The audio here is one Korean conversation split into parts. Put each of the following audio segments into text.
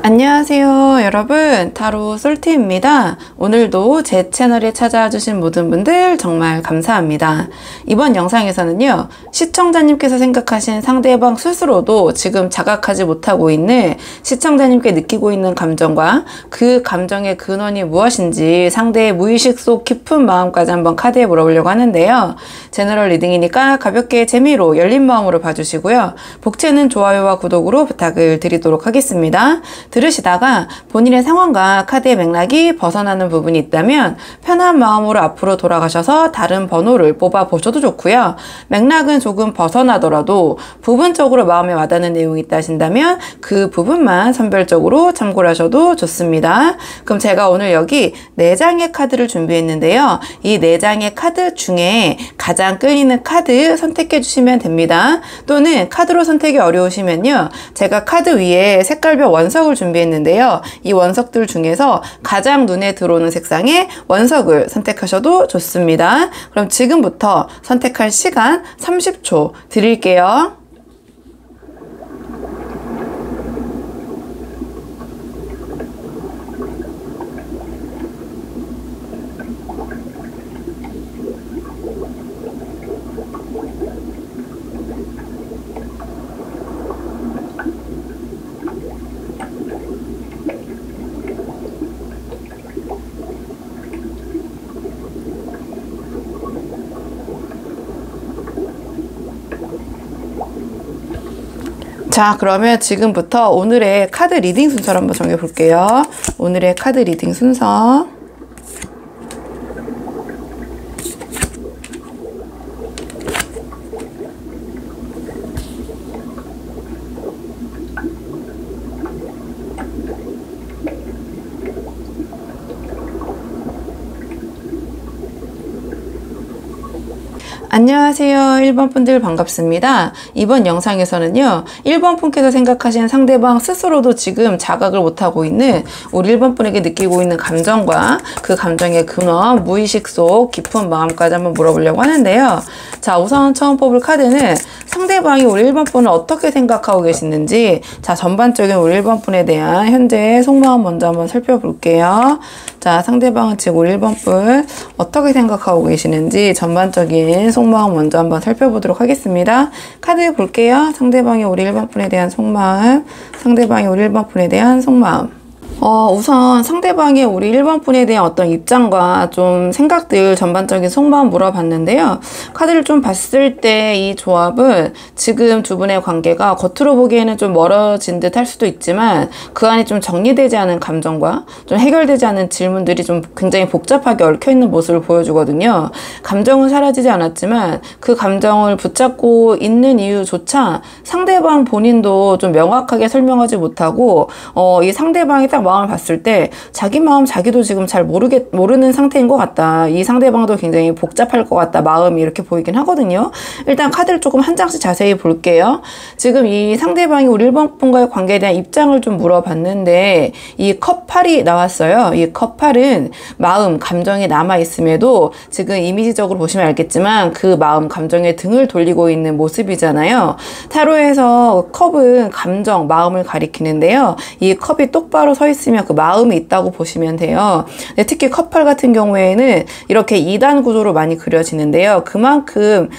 안녕하세요 여러분, 타로 솔티입니다. 오늘도 제 채널에 찾아와 주신 모든 분들 정말 감사합니다. 이번 영상에서는요, 시청자님께서 생각하신 상대방 스스로도 지금 자각하지 못하고 있는 시청자님께 느끼고 있는 감정과 그 감정의 근원이 무엇인지 상대의 무의식 속 깊은 마음까지 한번 카드에 물어보려고 하는데요. 제너럴 리딩이니까 가볍게 재미로 열린 마음으로 봐주시고요. 복채는 좋아요와 구독으로 부탁을 드리도록 하겠습니다. 들으시다가 본인의 상황과 카드의 맥락이 벗어나는 부분이 있다면 편한 마음으로 앞으로 돌아가셔서 다른 번호를 뽑아 보셔도 좋고요. 맥락은 조금 벗어나더라도 부분적으로 마음에 와닿는 내용이 있다 하신다면 그 부분만 선별적으로 참고를 하셔도 좋습니다. 그럼 제가 오늘 여기 4장의 카드를 준비했는데요. 이 4장의 카드 중에 가장 끌리는 카드 선택해 주시면 됩니다. 또는 카드로 선택이 어려우시면요, 제가 카드 위에 색깔별 원석을 준비했는데요. 이 원석들 중에서 가장 눈에 들어오는 색상의 원석을 선택하셔도 좋습니다. 그럼 지금부터 선택할 시간 30초 드릴게요. 자, 그러면 지금부터 오늘의 카드 리딩 순서를 한번 정해 볼게요. 오늘의 카드 리딩 순서. 안녕하세요 1번 분들 반갑습니다. 이번 영상에서는요, 1번 분께서 생각하시는 상대방 스스로도 지금 자각을 못하고 있는 우리 1번 분에게 느끼고 있는 감정과 그 감정의 근원, 무의식 속 깊은 마음까지 한번 물어보려고 하는데요. 자, 우선 처음 뽑을 카드는 상대방이 우리 1번 분을 어떻게 생각하고 계시는지, 자, 전반적인 우리 1번 분에 대한 현재의 속마음 먼저 한번 살펴볼게요. 자, 상대방은 지금 우리 1번 분 어떻게 생각하고 계시는지 전반적인 속마음 먼저 한번 살펴보도록 하겠습니다. 카드 볼게요. 상대방이 우리 1번 분에 대한 속마음, 상대방이 우리 1번 분에 대한 속마음. 우선 상대방의 우리 1번 분에 대한 어떤 입장과 좀 생각들, 전반적인 속마음 물어봤는데요. 카드를 좀 봤을 때 이 조합은 지금 두 분의 관계가 겉으로 보기에는 좀 멀어진 듯 할 수도 있지만 그 안에 좀 정리되지 않은 감정과 좀 해결되지 않은 질문들이 좀 굉장히 복잡하게 얽혀있는 모습을 보여주거든요. 감정은 사라지지 않았지만 그 감정을 붙잡고 있는 이유조차 상대방 본인도 좀 명확하게 설명하지 못하고 이 상대방이 딱 마음을 봤을 때 자기 마음 자기도 지금 잘 모르는 상태인 것 같다. 이 상대방도 굉장히 복잡할 것 같다. 마음이 이렇게 보이긴 하거든요. 일단 카드를 조금 한 장씩 자세히 볼게요. 지금 이 상대방이 우리 1번 분과의 관계에 대한 입장을 좀 물어봤는데 이 컵 8이 나왔어요. 이 컵 8은 마음, 감정이 남아있음에도 지금 이미지적으로 보시면 알겠지만 그 마음, 감정에 등을 돌리고 있는 모습이잖아요. 타로에서 컵은 감정, 마음을 가리키는데요. 이 컵이 똑바로 서 있으면 그 마음이 있다고 보시면 돼요. 특히 컵8 같은 경우에는 이렇게 2단 구조로 많이 그려지는데요. 그만큼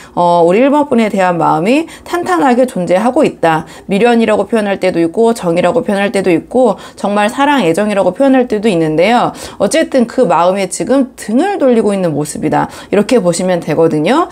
우리 1번 분에 대한 마음이 탄탄하게 존재하고 있다. 미련이라고 표현할 때도 있고 정이라고 표현할 때도 있고 정말 사랑, 애정이라고 표현할 때도 있는데요. 어쨌든 그 마음에 지금 등을 돌리고 있는 모습이다. 이렇게 보시면 되거든요.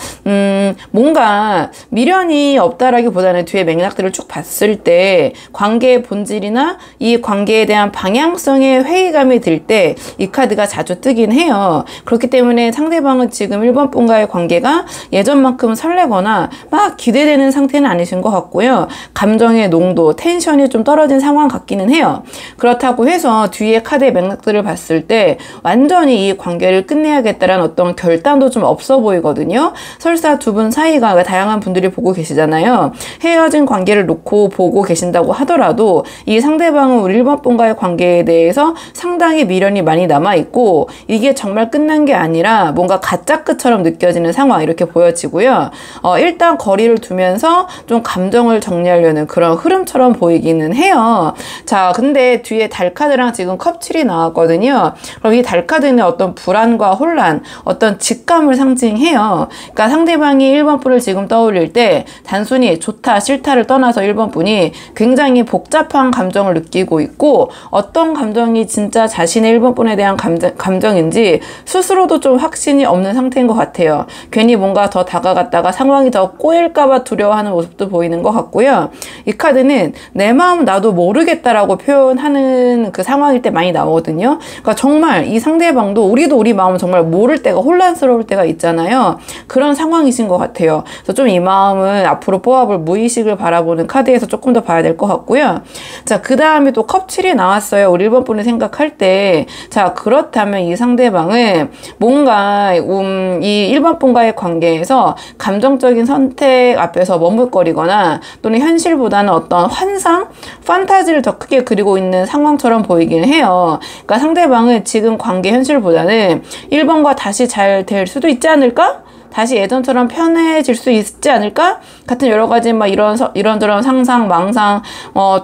뭔가 미련이 없다라기보다는 뒤에 맥락들을 쭉 봤을 때 관계의 본질이나 이 관계에 대한 방향성의 회의감이 들 때 이 카드가 자주 뜨긴 해요. 그렇기 때문에 상대방은 지금 1번 분과의 관계가 예전만큼 설레거나 막 기대되는 상태는 아니신 것 같고요. 감정의 농도, 텐션이 좀 떨어진 상황 같기는 해요. 그렇다고 해서 뒤에 카드의 맥락들을 봤을 때 완전히 이 관계를 끝내야겠다라는 어떤 결단도 좀 없어 보이거든요. 설사 두 분 사이가 다양한 분들이 보고 계시잖아요. 헤어진 관계를 놓고 보고 계신다고 하더라도 이 상대방은 우리 1번 분과의 관계에 관계에 대해서 상당히 미련이 많이 남아있고 이게 정말 끝난 게 아니라 뭔가 가짜 끝처럼 느껴지는 상황 이렇게 보여지고요. 일단 거리를 두면서 좀 감정을 정리하려는 그런 흐름처럼 보이기는 해요. 자, 근데 뒤에 달카드랑 지금 컵7이 나왔거든요. 그럼 이 달카드는 어떤 불안과 혼란, 어떤 직감을 상징해요. 그러니까 상대방이 1번 분을 지금 떠올릴 때 단순히 좋다, 싫다를 떠나서 1번 분이 굉장히 복잡한 감정을 느끼고 있고 어떤 감정이 진짜 자신의 1번 분에 대한 감정인지 스스로도 좀 확신이 없는 상태인 것 같아요. 괜히 뭔가 더 다가갔다가 상황이 더 꼬일까봐 두려워하는 모습도 보이는 것 같고요. 이 카드는 내 마음 나도 모르겠다라고 표현하는 그 상황일 때 많이 나오거든요. 그러니까 정말 이 상대방도 우리도 우리 마음을 정말 모를 때가 혼란스러울 때가 있잖아요. 그런 상황이신 것 같아요. 그래서 좀 이 마음은 앞으로 뽑아볼 무의식을 바라보는 카드에서 조금 더 봐야 될 것 같고요. 자, 그 다음에 또 컵7이 나왔어요. 우리 1번 분을 생각할 때. 자, 그렇다면 이 상대방은 뭔가 이 1번 분과의 관계에서 감정적인 선택 앞에서 머뭇거리거나 또는 현실보다는 어떤 환상, 판타지를 더 크게 그리고 있는 상황처럼 보이긴 해요. 그러니까 상대방은 지금 관계 현실보다는 1번과 다시 잘 될 수도 있지 않을까? 다시 예전처럼 편해질 수 있지 않을까? 같은 여러 가지 막 이런저런 상상, 망상,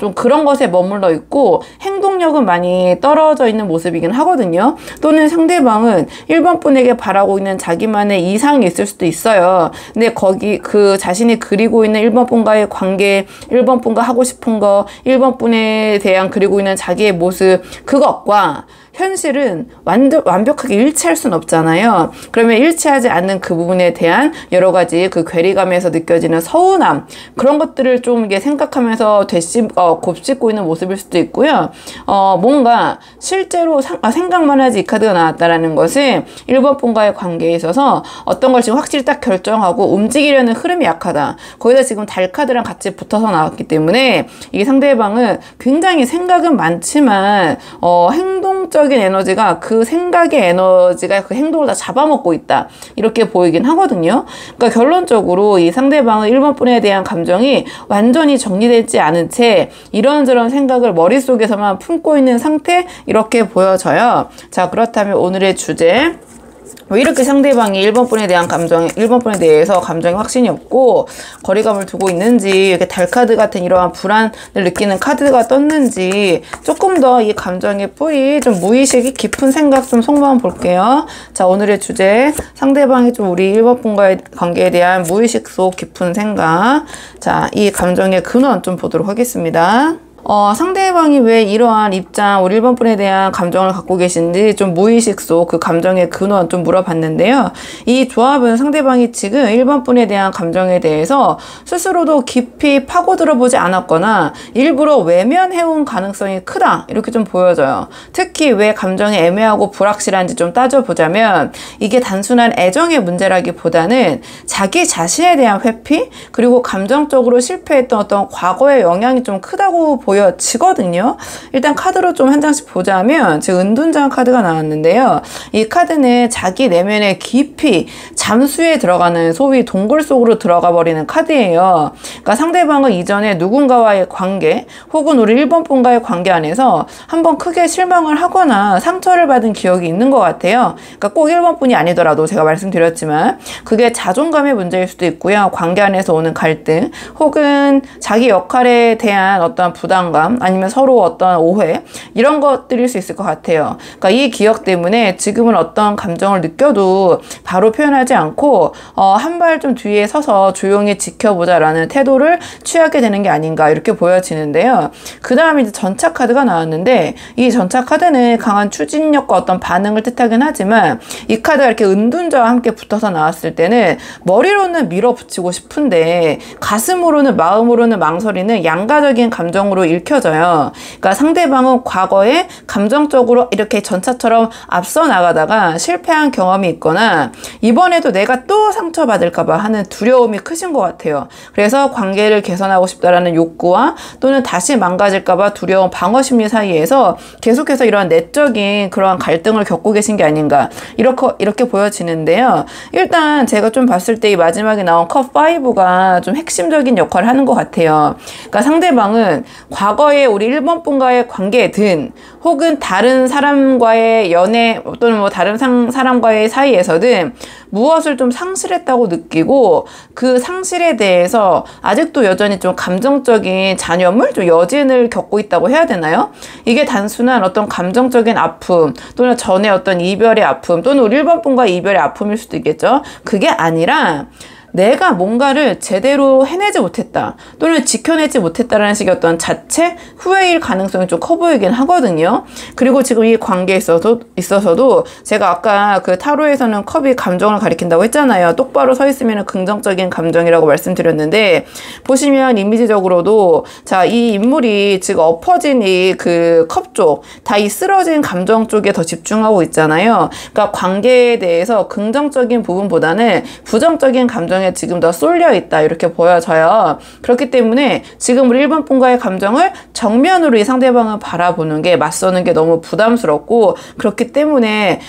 좀 그런 것에 머물러 있고 행동력은 많이 떨어져 있는 모습이긴 하거든요. 또는 상대방은 1번 분에게 바라고 있는 자기만의 이상이 있을 수도 있어요. 근데 그 자신이 그리고 있는 1번 분과의 관계, 1번 분과 하고 싶은 거, 1번 분에 대한 그리고 있는 자기의 모습, 그것과 현실은 완벽하게 일치할 순 없잖아요. 그러면 일치하지 않는 그 부분에 대한 여러 가지 그 괴리감에서 느껴지는 서운함, 그런 것들을 좀 이게 생각하면서 곱씹고 있는 모습일 수도 있고요. 뭔가 실제로 생각만 하지 이 카드가 나왔다라는 것은 1번 분과의 관계에 있어서 어떤 걸 지금 확실히 딱 결정하고 움직이려는 흐름이 약하다. 거기다 지금 달 카드랑 같이 붙어서 나왔기 때문에 이게 상대방은 굉장히 생각은 많지만 행동적인 에너지가 그 생각의 에너지가 그 행동을 다 잡아먹고 있다. 이렇게 보이긴 하거든요. 그러니까 결론적으로 이 상대방의 1번 분에 대한 감정이 완전히 정리되지 않은 채 이런저런 생각을 머릿속에서만 품고 있는 상태 이렇게 보여져요. 자, 그렇다면 오늘의 주제, 왜 이렇게 상대방이 1번 분에 대한 1번 분에 대해서 감정이 확신이 없고 거리감을 두고 있는지, 이렇게 달카드 같은 이러한 불안을 느끼는 카드가 떴는지 조금 더 이 감정의 뿌리, 좀 무의식이 깊은 생각 좀 속마음 볼게요. 자, 오늘의 주제, 상대방이 좀 우리 1번 분과의 관계에 대한 무의식 속 깊은 생각. 자, 이 감정의 근원 좀 보도록 하겠습니다. 상대방이 왜 이러한 입장, 우리 1번 분에 대한 감정을 갖고 계신지 좀 무의식 속 그 감정의 근원 좀 물어봤는데요. 이 조합은 상대방이 지금 1번 분에 대한 감정에 대해서 스스로도 깊이 파고들어보지 않았거나 일부러 외면해온 가능성이 크다. 이렇게 좀 보여져요. 특히 왜 감정이 애매하고 불확실한지 좀 따져보자면 이게 단순한 애정의 문제라기보다는 자기 자신에 대한 회피, 그리고 감정적으로 실패했던 어떤 과거의 영향이 좀 크다고 보여지거든요. 일단 카드로 좀 한 장씩 보자면 지금 은둔장 카드가 나왔는데요. 이 카드는 자기 내면에 깊이 잠수에 들어가는 소위 동굴 속으로 들어가 버리는 카드예요. 그러니까 상대방은 이전에 누군가와의 관계 혹은 우리 1번 분과의 관계 안에서 한번 크게 실망을 하거나 상처를 받은 기억이 있는 것 같아요. 그러니까 꼭 1번 분이 아니더라도 제가 말씀드렸지만 그게 자존감의 문제일 수도 있고요. 관계 안에서 오는 갈등 혹은 자기 역할에 대한 어떤 부담감, 아니면 서로 어떤 오해, 이런 것들일 수 있을 것 같아요. 그러니까 이 기억 때문에 지금은 어떤 감정을 느껴도 바로 표현하지 않고 한 발 좀 뒤에 서서 조용히 지켜보자라는 태도를 취하게 되는 게 아닌가 이렇게 보여지는데요. 그 다음에 이제 전차 카드가 나왔는데 이 전차 카드는 강한 추진력과 어떤 반응을 뜻하긴 하지만 이 카드가 이렇게 은둔자와 함께 붙어서 나왔을 때는 머리로는 밀어붙이고 싶은데 가슴으로는, 마음으로는 망설이는 양가적인 감정으로 읽혀져요. 그러니까 상대방은 과거에 감정적으로 이렇게 전차처럼 앞서 나가다가 실패한 경험이 있거나 이번에도 내가 또 상처받을까봐 하는 두려움이 크신 것 같아요. 그래서 관계를 개선하고 싶다라는 욕구와 또는 다시 망가질까봐 두려운 방어심리 사이에서 계속해서 이런 내적인 그러한 갈등을 겪고 계신 게 아닌가 이렇게 보여지는데요. 일단 제가 좀 봤을 때 이 마지막에 나온 컵5가 좀 핵심적인 역할을 하는 것 같아요. 그러니까 상대방은 과거에 우리 1번 분과의 관계든 혹은 다른 사람과의 연애 또는 뭐 다른 사람과의 사이에서든 무엇을 좀 상실했다고 느끼고 그 상실에 대해서 아직도 여전히 좀 감정적인 잔여물, 좀 여진을 겪고 있다고 해야 되나요? 이게 단순한 어떤 감정적인 아픔 또는 전에 어떤 이별의 아픔 또는 우리 1번 분과의 이별의 아픔일 수도 있겠죠. 그게 아니라 내가 뭔가를 제대로 해내지 못했다 또는 지켜내지 못했다라는 식의 어떤 자체 후회일 가능성이 좀 커 보이긴 하거든요. 그리고 지금 이 관계에 있어서도 제가 아까 그 타로에서는 컵이 감정을 가리킨다고 했잖아요. 똑바로 서 있으면 긍정적인 감정이라고 말씀드렸는데, 보시면 이미지적으로도 자, 이 인물이 지금 엎어진 이 그 컵 쪽, 다 이 쓰러진 감정 쪽에 더 집중하고 있잖아요. 그러니까 관계에 대해서 긍정적인 부분보다는 부정적인 감정에 지금 더 쏠려 있다, 이렇게 보여져요. 그렇기 때문에 지금 우리 1번 분과의 감정을 정면으로 이 상대방을 바라보는 게, 맞서는 게 너무 부담스럽고, 그렇기 때문에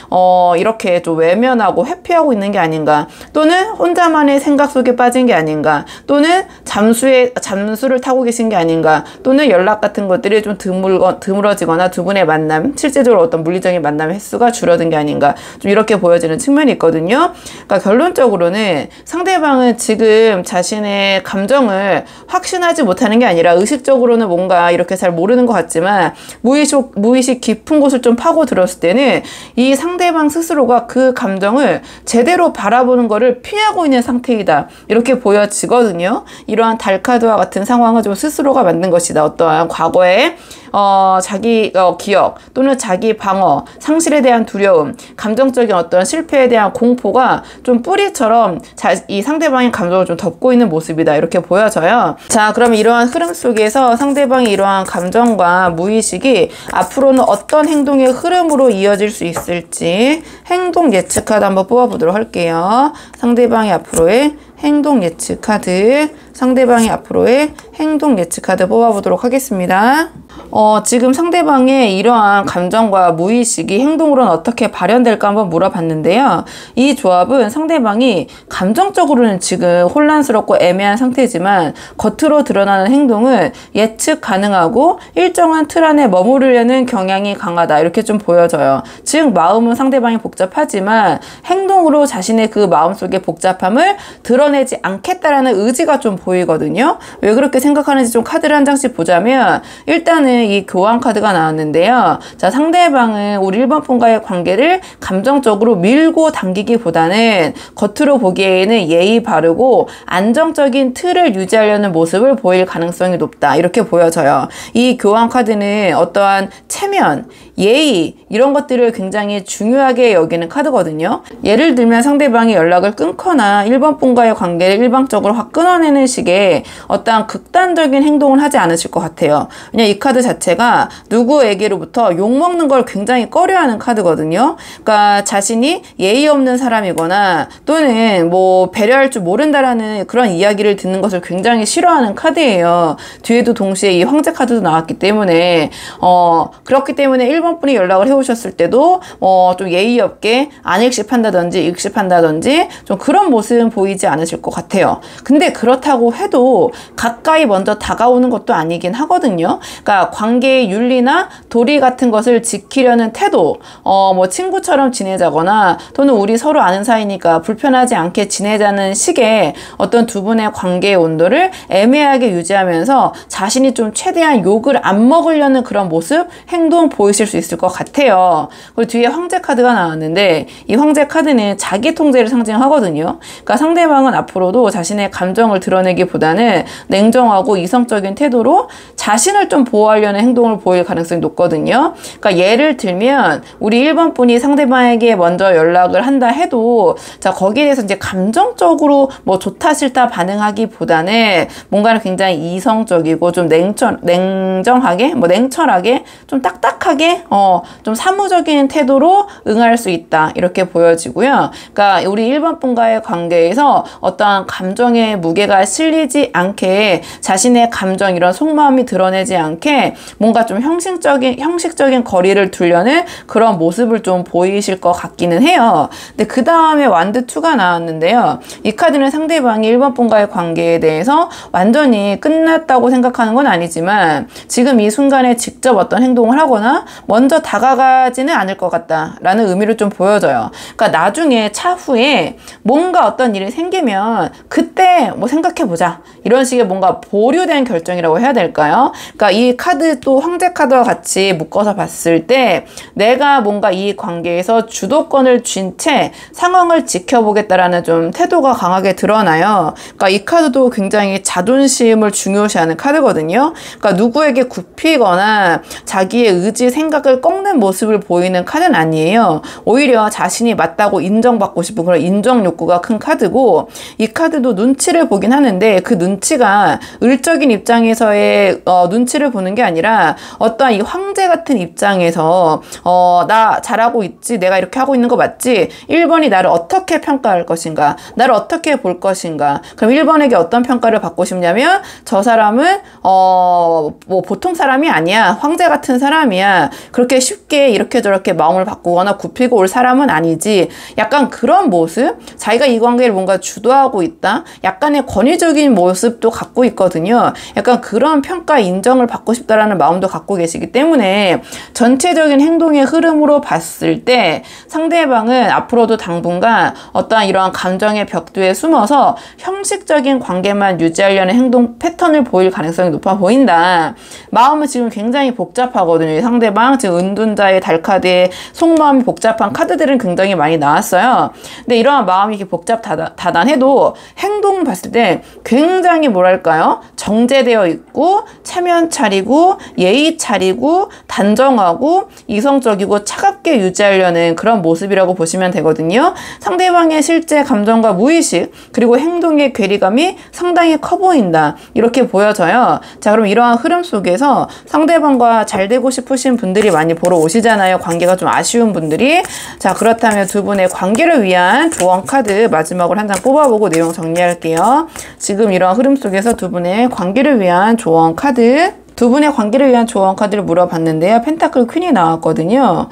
이렇게 좀 외면하고 회피하고 있는 게 아닌가, 또는 혼자만의 생각 속에 빠진 게 아닌가, 또는 잠수를 타고 계신 게 아닌가, 또는 연락 같은 것들이 좀 드물어지거나 두 분의 만남, 실제적으로 어떤 물리적인 만남의 횟수가 줄어든 게 아닌가, 좀 이렇게 보여지는 측면이 있거든요. 그러니까 결론적으로는 상대방은 지금 자신의 감정을 확신하지 못하는 게 아니라 의식적으로는 뭔가 이렇게 잘 모르는 것 같지만 무의식 깊은 곳을 좀 파고 들었을 때는 이 상대방 스스로가 그 감정을 제대로 바라보는 거를 피하고 있는 상태이다, 이렇게 보여지거든요. 이러한 달카드와 같은 상황은 좀 스스로가 만든 것이다. 어떠한 과거에 자기 기억 또는 자기 방어, 상실에 대한 두려움, 감정적인 어떤 실패에 대한 공포가 좀 뿌리처럼 이 상대방의 감정을 좀 덮고 있는 모습이다, 이렇게 보여져요. 자, 그럼 이러한 흐름 속에서 상대방의 이러한 감정과 무의식이 앞으로는 어떤 행동의 흐름으로 이어질 수 있을지 행동 예측 카드 한번 뽑아보도록 할게요. 상대방의 앞으로의 행동 예측 카드, 상대방의 앞으로의 행동 예측 카드 뽑아보도록 하겠습니다. 지금 상대방의 이러한 감정과 무의식이 행동으로는 어떻게 발현될까 한번 물어봤는데요. 이 조합은 상대방이 감정적으로는 지금 혼란스럽고 애매한 상태지만 겉으로 드러나는 행동은 예측 가능하고 일정한 틀 안에 머무르려는 경향이 강하다, 이렇게 좀 보여져요. 즉 마음은 상대방이 복잡하지만 행동으로 자신의 그 마음속의 복잡함을 드러내지 않겠다라는 의지가 좀 보이거든요. 왜 그렇게 생각하는지 좀 카드를 한 장씩 보자면, 일단은 이 교환 카드가 나왔는데요. 자, 상대방은 우리 1번 분과의 관계를 감정적으로 밀고 당기기보다는 겉으로 보기에는 예의 바르고 안정적인 틀을 유지하려는 모습을 보일 가능성이 높다, 이렇게 보여져요. 이 교환 카드는 어떠한 체면, 예의, 이런 것들을 굉장히 중요하게 여기는 카드거든요. 예를 들면 상대방이 연락을 끊거나 1번 분과의 관계를 일방적으로 확 끊어내는 식의 어떠한 극단적인 행동을 하지 않으실 것 같아요. 왜냐면 이 카드 자체가 누구에게로부터 욕먹는 걸 굉장히 꺼려하는 카드거든요. 그러니까 자신이 예의 없는 사람이거나 또는 뭐 배려할 줄 모른다라는 그런 이야기를 듣는 것을 굉장히 싫어하는 카드예요. 뒤에도 동시에 이 황제 카드도 나왔기 때문에 그렇기 때문에 1번 분이 연락을 해오셨을 때도 좀 예의 없게 안 읽씹한다든지 읽씹한다든지 좀 그런 모습은 보이지 않으실 것 같아요. 근데 그렇다고 해도 가까이 먼저 다가오는 것도 아니긴 하거든요. 그러니까 관계의 윤리나 도리 같은 것을 지키려는 태도, 뭐 친구처럼 지내자거나 또는 우리 서로 아는 사이니까 불편하지 않게 지내자는 식의 어떤 두 분의 관계의 온도를 애매하게 유지하면서 자신이 좀 최대한 욕을 안 먹으려는 그런 모습, 행동 보이실 수 있을 것 같아요. 그리고 뒤에 황제 카드가 나왔는데 이 황제 카드는 자기 통제를 상징하거든요. 그러니까 상대방은 앞으로도 자신의 감정을 드러내기보다는 냉정하고 이성적인 태도로 자신을 좀 보호하려는 행동을 보일 가능성이 높거든요. 그러니까 예를 들면 우리 1번 분이 상대방에게 먼저 연락을 한다 해도 자, 거기에 대해서 이제 감정적으로 뭐 좋다 싫다 반응하기보다는 뭔가를 굉장히 이성적이고 좀 냉정하게, 뭐 냉철하게, 좀 딱딱하게 좀 사무적인 태도로 응할 수 있다, 이렇게 보여지고요. 그러니까 우리 1번 분과의 관계에서 어떠한 감정의 무게가 실리지 않게 자신의 감정 이런 속마음이 드러내지 않게 뭔가 좀 형식적인 거리를 두려는 그런 모습을 좀 보이실 것 같기는 해요. 근데 그 다음에 완드 2가 나왔는데요. 이 카드는 상대방이 1번 분과의 관계에 대해서 완전히 끝났다고 생각하는 건 아니지만 지금 이 순간에 직접 어떤 행동을 하거나 먼저 다가가지는 않을 것 같다라는 의미를 좀 보여줘요. 그러니까 나중에 차후에 뭔가 어떤 일이 생기면 그때 뭐 생각해보자 이런 식의 뭔가 보류된 결정이라고 해야 될까요? 그러니까 이 카드 또 황제 카드와 같이 묶어서 봤을 때 내가 뭔가 이 관계에서 주도권을 쥔 채 상황을 지켜보겠다라는 좀 태도가 강하게 드러나요. 그러니까 이 카드도 굉장히 자존심을 중요시하는 카드거든요. 그러니까 누구에게 굽히거나 자기의 의지, 생각을 꺾는 모습을 보이는 카드는 아니에요. 오히려 자신이 맞다고 인정받고 싶은 그런 인정 욕구가 큰 카드고 이 카드도 눈치를 보긴 하는데 그 눈치가 을적인 입장에서의 눈치를 보는 게 아니라 어떠한 이 황제 같은 입장에서 나 잘하고 있지? 내가 이렇게 하고 있는 거 맞지? 1번이 나를 어떻게 평가할 것인가? 나를 어떻게 볼 것인가? 그럼 1번에게 어떤 평가를 받고 싶냐면 저 사람은 뭐 보통 사람이 아니야. 황제 같은 사람이야. 그렇게 쉽게 이렇게 저렇게 마음을 바꾸거나 굽히고 올 사람은 아니지. 약간 그런 모습? 자기가 이 관계를 뭔가 주도하고 있다? 약간의 권위적인 모습도 갖고 있거든요. 약간 그런 평가, 인정을 받고 싶다라는 마음도 갖고 계시기 때문에 전체적인 행동의 흐름으로 봤을 때 상대방은 앞으로도 당분간 어떠한 이러한 감정의 벽두에 숨어서 형식적인 관계만 유지하려는 행동 패턴을 보일 가능성이 높아 보인다. 마음은 지금 굉장히 복잡하거든요. 이 상대방 지금 은둔자의 달카드에 속마음이 복잡한 카드들은 굉장히 많이 나왔어요. 근데 이러한 마음이 이렇게 다단해도 행동 봤을 때 굉장히 뭐랄까요? 정제되어 있고 체면 차리고 예의 차리고 단정하고 이성적이고 차갑게 유지하려는 그런 모습이라고 보시면 되거든요. 상대방의 실제 감정과 무의식 그리고 행동의 괴리감이 상당히 커 보인다. 이렇게 보여져요. 자, 그럼 이러한 흐름 속에서 상대방과 잘 되고 싶으신 분들이 많이 보러 오시잖아요. 관계가 좀 아쉬운 분들이. 자, 그렇다면 두 분의 관계를 위한 조언 카드 마지막으로 한 장 뽑아보고 내용 정리할게요. 지금 이러한 흐름 속에서 두 분의 관계를 위한 조언 카드 두 분의 관계를 위한 조언 카드를 물어봤는데요. 펜타클 퀸이 나왔거든요.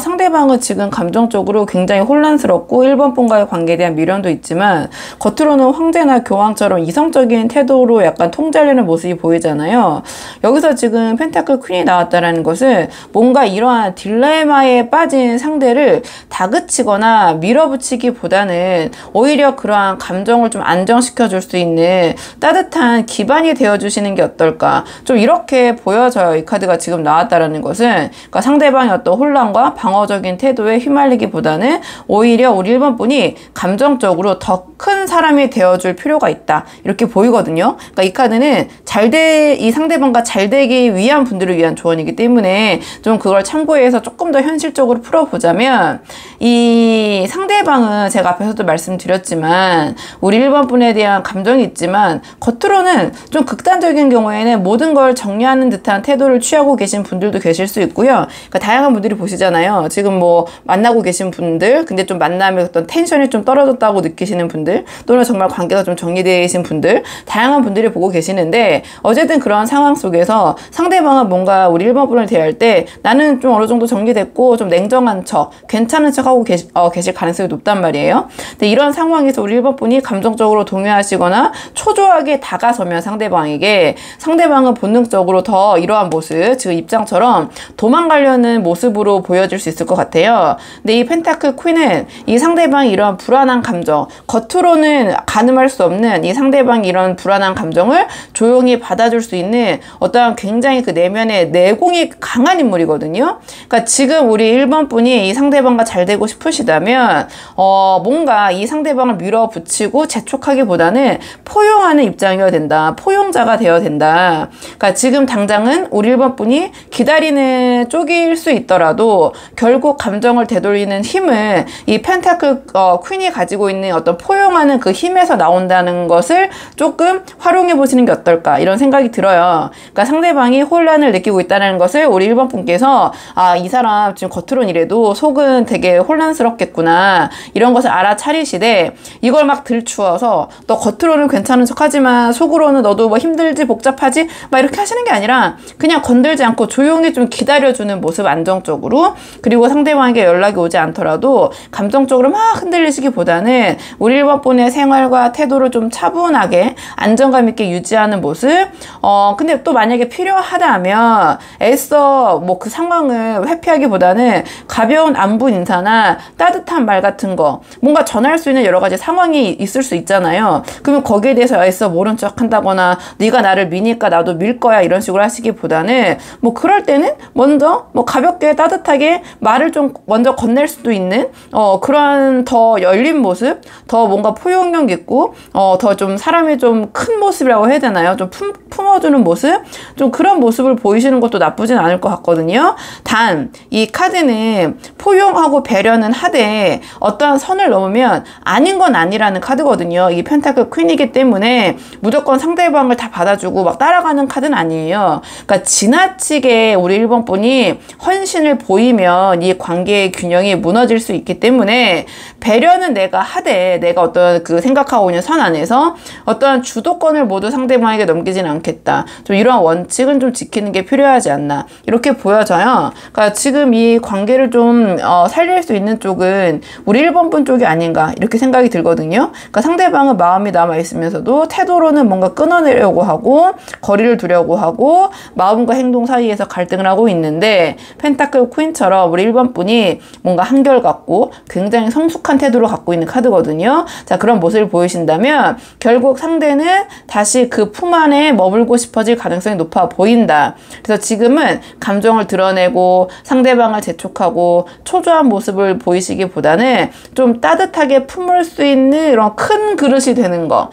상대방은 지금 감정적으로 굉장히 혼란스럽고 1번 분과의 관계에 대한 미련도 있지만 겉으로는 황제나 교황처럼 이성적인 태도로 약간 통제하려는 모습이 보이잖아요. 여기서 지금 펜타클 퀸이 나왔다는 것은 뭔가 이러한 딜레마에 빠진 상대를 다그치거나 밀어붙이기보다는 오히려 그러한 감정을 좀 안정시켜 줄 수 있는 따뜻한 기반이 되어주시는 게 어떨까. 좀 이렇게 보여져요. 이 카드가 지금 나왔다라는 것은 그러니까 상대방의 어떤 혼란과 방어적인 태도에 휘말리기보다는 오히려 우리 1번 분이 감정적으로 더 큰 사람이 되어줄 필요가 있다. 이렇게 보이거든요. 그러니까 이 카드는 이 상대방과 잘 되기 위한 분들을 위한 조언이기 때문에 좀 그걸 참고해서 조금 더 현실적으로 풀어보자면 이 상대방은 제가 앞에서도 말씀드렸지만 우리 1번 분에 대한 감정이 있지만 겉으로는 좀 극단적인 경우에는 모든 걸 정리하는 듯한 태도를 취하고 계신 분들도 계실 수 있고요. 그러니까 다양한 분들이 보시잖아요. 지금 뭐 만나고 계신 분들, 근데 좀 만남의 어떤 텐션이 좀 떨어졌다고 느끼시는 분들, 또는 정말 관계가 좀 정리되어 계신 분들, 다양한 분들이 보고 계시는데 어쨌든 그런 상황 속에서 상대방은 뭔가 우리 1번 분을 대할 때 나는 좀 어느 정도 정리됐고 좀 냉정한 척, 괜찮은 척 하고 계실 가능성이 높단 말이에요. 근데 이런 상황에서 우리 1번 분이 감정적으로 동요하시거나 초조하게 다가서면 상대방은 본능적으로 더 이러한 모습, 지금 입장처럼 도망가려는 모습으로 보여질 수 있을 것 같아요. 근데 이 펜타클 퀸은 이 상대방이 이러한 불안한 감정, 겉으로는 가늠할 수 없는 이 상대방이 이런 불안한 감정을 조용히 받아줄 수 있는 어떠한 굉장히 그 내면의 내공이 강한 인물이거든요. 그러니까 지금 우리 1번 분이 이 상대방과 잘 되고 싶으시다면 뭔가 이 상대방을 밀어붙이고 재촉하기보다는 포용하는 입장이어야 된다. 포용자가 되어야 된다. 그러니까 지금 지금 당장은 우리 1번 분이 기다리는 쪽일 수 있더라도 결국 감정을 되돌리는 힘을 이 펜타클 퀸이 가지고 있는 어떤 포용하는 그 힘에서 나온다는 것을 조금 활용해 보시는 게 어떨까 이런 생각이 들어요. 그러니까 상대방이 혼란을 느끼고 있다는 것을 우리 1번 분께서 이 사람 지금 겉으로는 이래도 속은 되게 혼란스럽겠구나 이런 것을 알아차리시되 이걸 막 들추어서 너 겉으로는 괜찮은 척하지만 속으로는 너도 뭐 힘들지 복잡하지 막 이렇게 하시는 게 아니라 그냥 건들지 않고 조용히 좀 기다려주는 모습 안정적으로, 그리고 상대방에게 연락이 오지 않더라도 감정적으로 막 흔들리시기보다는 우리 1번 분의 생활과 태도를 좀 차분하게 안정감 있게 유지하는 모습. 근데 또 만약에 필요하다면 애써 뭐 그 상황을 회피하기보다는 가벼운 안부 인사나 따뜻한 말 같은 거, 뭔가 전할 수 있는 여러 가지 상황이 있을 수 있잖아요. 그러면 거기에 대해서 애써 모른 척 한다거나 네가 나를 미니까 나도 밀 거야 이런 식으로 하시기보다는 뭐 그럴 때는 먼저 뭐 가볍게 따뜻하게 말을 좀 먼저 건넬 수도 있는 그런 더 열린 모습, 더 뭔가 포용력 있고 더 좀 사람이 좀 큰 모습이라고 해야 되나요? 좀 품어주는 모습? 좀 그런 모습을 보이시는 것도 나쁘진 않을 것 같거든요. 단 이 카드는 포용하고 배려는 하되 어떠한 선을 넘으면 아닌 건 아니라는 카드거든요. 이 펜타클 퀸이기 때문에 무조건 상대방을 다 받아주고 막 따라가는 카드는 아니에요. 그러니까 지나치게 우리 1번 분이 헌신을 보이면 이 관계의 균형이 무너질 수 있기 때문에 배려는 내가 하되 내가 어떤 그 생각하고 있는 선 안에서 어떠한 주도권을 모두 상대방에게 넘기진 않겠다. 좀 이러한 원칙은 좀 지키는 게 필요하지 않나 이렇게 보여져요. 그러니까 지금 이 관계를 좀 살릴 수 있는 쪽은 우리 1번 분 쪽이 아닌가 이렇게 생각이 들거든요. 그러니까 상대방은 마음이 남아있으면서도 태도로는 뭔가 끊어내려고 하고 거리를 두려고 하고 마음과 행동 사이에서 갈등을 하고 있는데 펜타클 퀸처럼 우리 1번 분이 뭔가 한결같고 굉장히 성숙한 태도를 갖고 있는 카드거든요. 자, 그런 모습을 보이신다면 결국 상대는 다시 그 품 안에 머물고 싶어질 가능성이 높아 보인다. 그래서 지금은 감정을 드러내고 상대방을 재촉하고 초조한 모습을 보이시기보다는 좀 따뜻하게 품을 수 있는 이런 큰 그릇이 되는 거,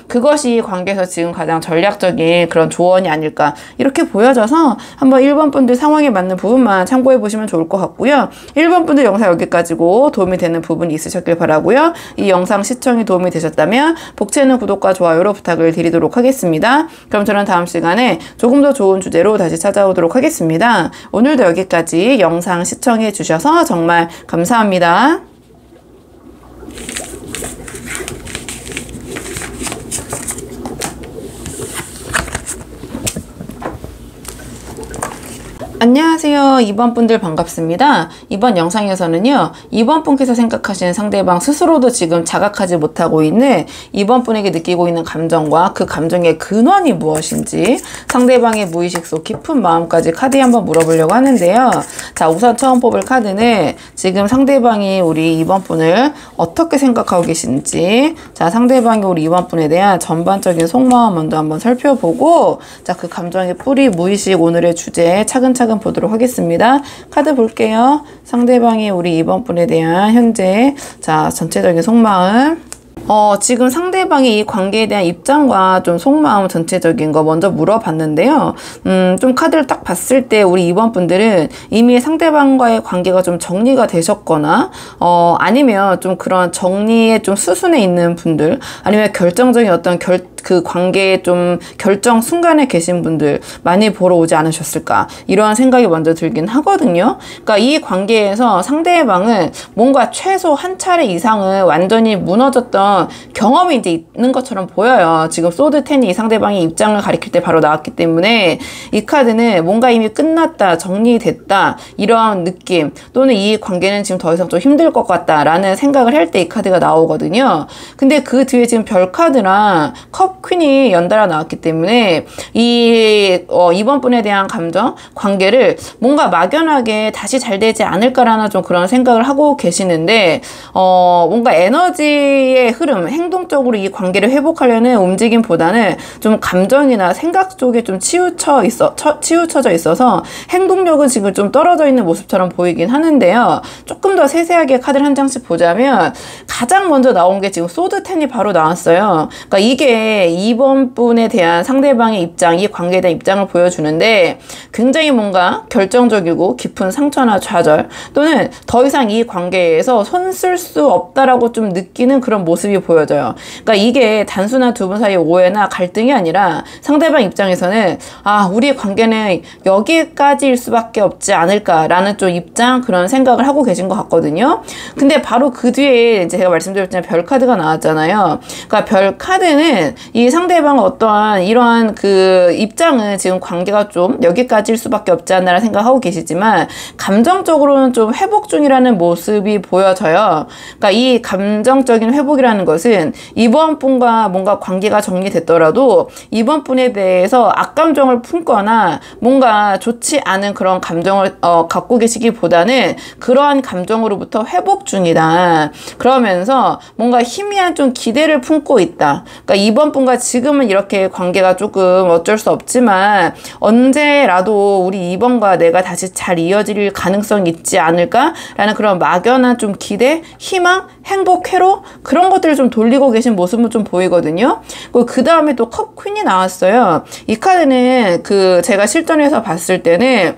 그것이 관계에서 지금 가장 전략적인 그런 조언이 아닐까 이렇게 보여져서 한번 1번 분들 상황에 맞는 부분만 참고해 보시면 좋을 것 같고요. 1번 분들 영상 여기까지고 도움이 되는 부분이 있으셨길 바라고요. 이 영상 시청이 도움이 되셨다면 복채는 구독과 좋아요로 부탁을 드리도록 하겠습니다. 그럼 저는 다음 시간에 조금 더 좋은 주제로 다시 찾아오도록 하겠습니다. 오늘도 여기까지 영상 시청해 주셔서 정말 감사합니다. 안녕하세요. 2번 분들 반갑습니다. 이번 영상에서는요, 2번 분께서 생각하시는 상대방 스스로도 지금 자각하지 못하고 있는 2번 분에게 느끼고 있는 감정과 그 감정의 근원이 무엇인지 상대방의 무의식 속 깊은 마음까지 카드에 한번 물어보려고 하는데요. 자, 우선 처음 뽑을 카드는 지금 상대방이 우리 2번 분을 어떻게 생각하고 계신지, 자, 상대방이 우리 2번 분에 대한 전반적인 속마음 먼저 한번 살펴보고, 자, 그 감정의 뿌리, 무의식, 오늘의 주제 차근차근 보도록 하겠습니다. 카드 볼게요. 상대방이 우리 2번 분에 대한 현재, 자, 전체적인 속마음. 지금 상대방이 이 관계에 대한 입장과 좀 속마음 전체적인 거 먼저 물어봤는데요. 좀 카드를 딱 봤을 때 우리 2번 분들은 이미 상대방과의 관계가 좀 정리가 되셨거나, 아니면 좀 그런 정리에 좀 수순에 있는 분들, 아니면 결정적인 어떤 그 관계의 좀 결정 순간에 계신 분들 많이 보러 오지 않으셨을까 이러한 생각이 먼저 들긴 하거든요. 그러니까 이 관계에서 상대방은 뭔가 최소 한 차례 이상은 완전히 무너졌던 경험이 이제 있는 것처럼 보여요. 지금 소드 10이 이 상대방의 입장을 가리킬 때 바로 나왔기 때문에 이 카드는 뭔가 이미 끝났다, 정리됐다 이런 느낌, 또는 이 관계는 지금 더 이상 좀 힘들 것 같다 라는 생각을 할 때 이 카드가 나오거든요. 근데 그 뒤에 지금 별 카드랑 컵 퀸이 연달아 나왔기 때문에 이 2번 분에 대한 감정, 관계를 뭔가 막연하게 다시 잘 되지 않을까라는 좀 그런 생각을 하고 계시는데, 뭔가 에너지의 흐름, 행동적으로 이 관계를 회복하려는 움직임보다는 좀 감정이나 생각 쪽에 좀 치우쳐져 있어서 행동력은 지금 좀 떨어져 있는 모습처럼 보이긴 하는데요. 조금 더 세세하게 카드를 한 장씩 보자면 가장 먼저 나온 게 지금 소드 10이 바로 나왔어요. 그러니까 이게 게 2번 분에 대한 상대방의 입장, 이 관계에 대한 입장을 보여주는데 굉장히 뭔가 결정적이고 깊은 상처나 좌절 또는 더 이상 이 관계에서 손 쓸 수 없다라고 좀 느끼는 그런 모습이 보여져요. 그러니까 이게 단순한 두 분 사이의 오해나 갈등이 아니라 상대방 입장에서는 우리 관계는 여기까지일 수밖에 없지 않을까라는 좀 입장, 그런 생각을 하고 계신 것 같거든요. 근데 바로 그 뒤에 이제 제가 말씀드렸지만 별 카드가 나왔잖아요. 그러니까 별 카드는 이 상대방 어떠한 이러한 그 입장은 지금 관계가 좀 여기까지일 수밖에 없지 않나라는 생각하고 계시지만 감정적으로는 좀 회복 중이라는 모습이 보여져요. 그러니까 이 감정적인 회복이라는 것은 이번 분과 뭔가 관계가 정리됐더라도 이번 분에 대해서 악감정을 품거나 뭔가 좋지 않은 그런 감정을 갖고 계시기보다는 그러한 감정으로부터 회복 중이다. 그러면서 뭔가 희미한 좀 기대를 품고 있다. 그러니까 이번 분과 지금은 이렇게 관계가 조금 어쩔 수 없지만 언제라도 우리 이번과 내가 다시 잘 이어질 가능성이 있지 않을까라는 그런 막연한 좀 기대, 희망, 행복, 회로 그런 것들을 좀 돌리고 계신 모습은 좀 보이거든요. 그 다음에 또 컵 퀸이 나왔어요. 이 카드는 그 제가 실전에서 봤을 때는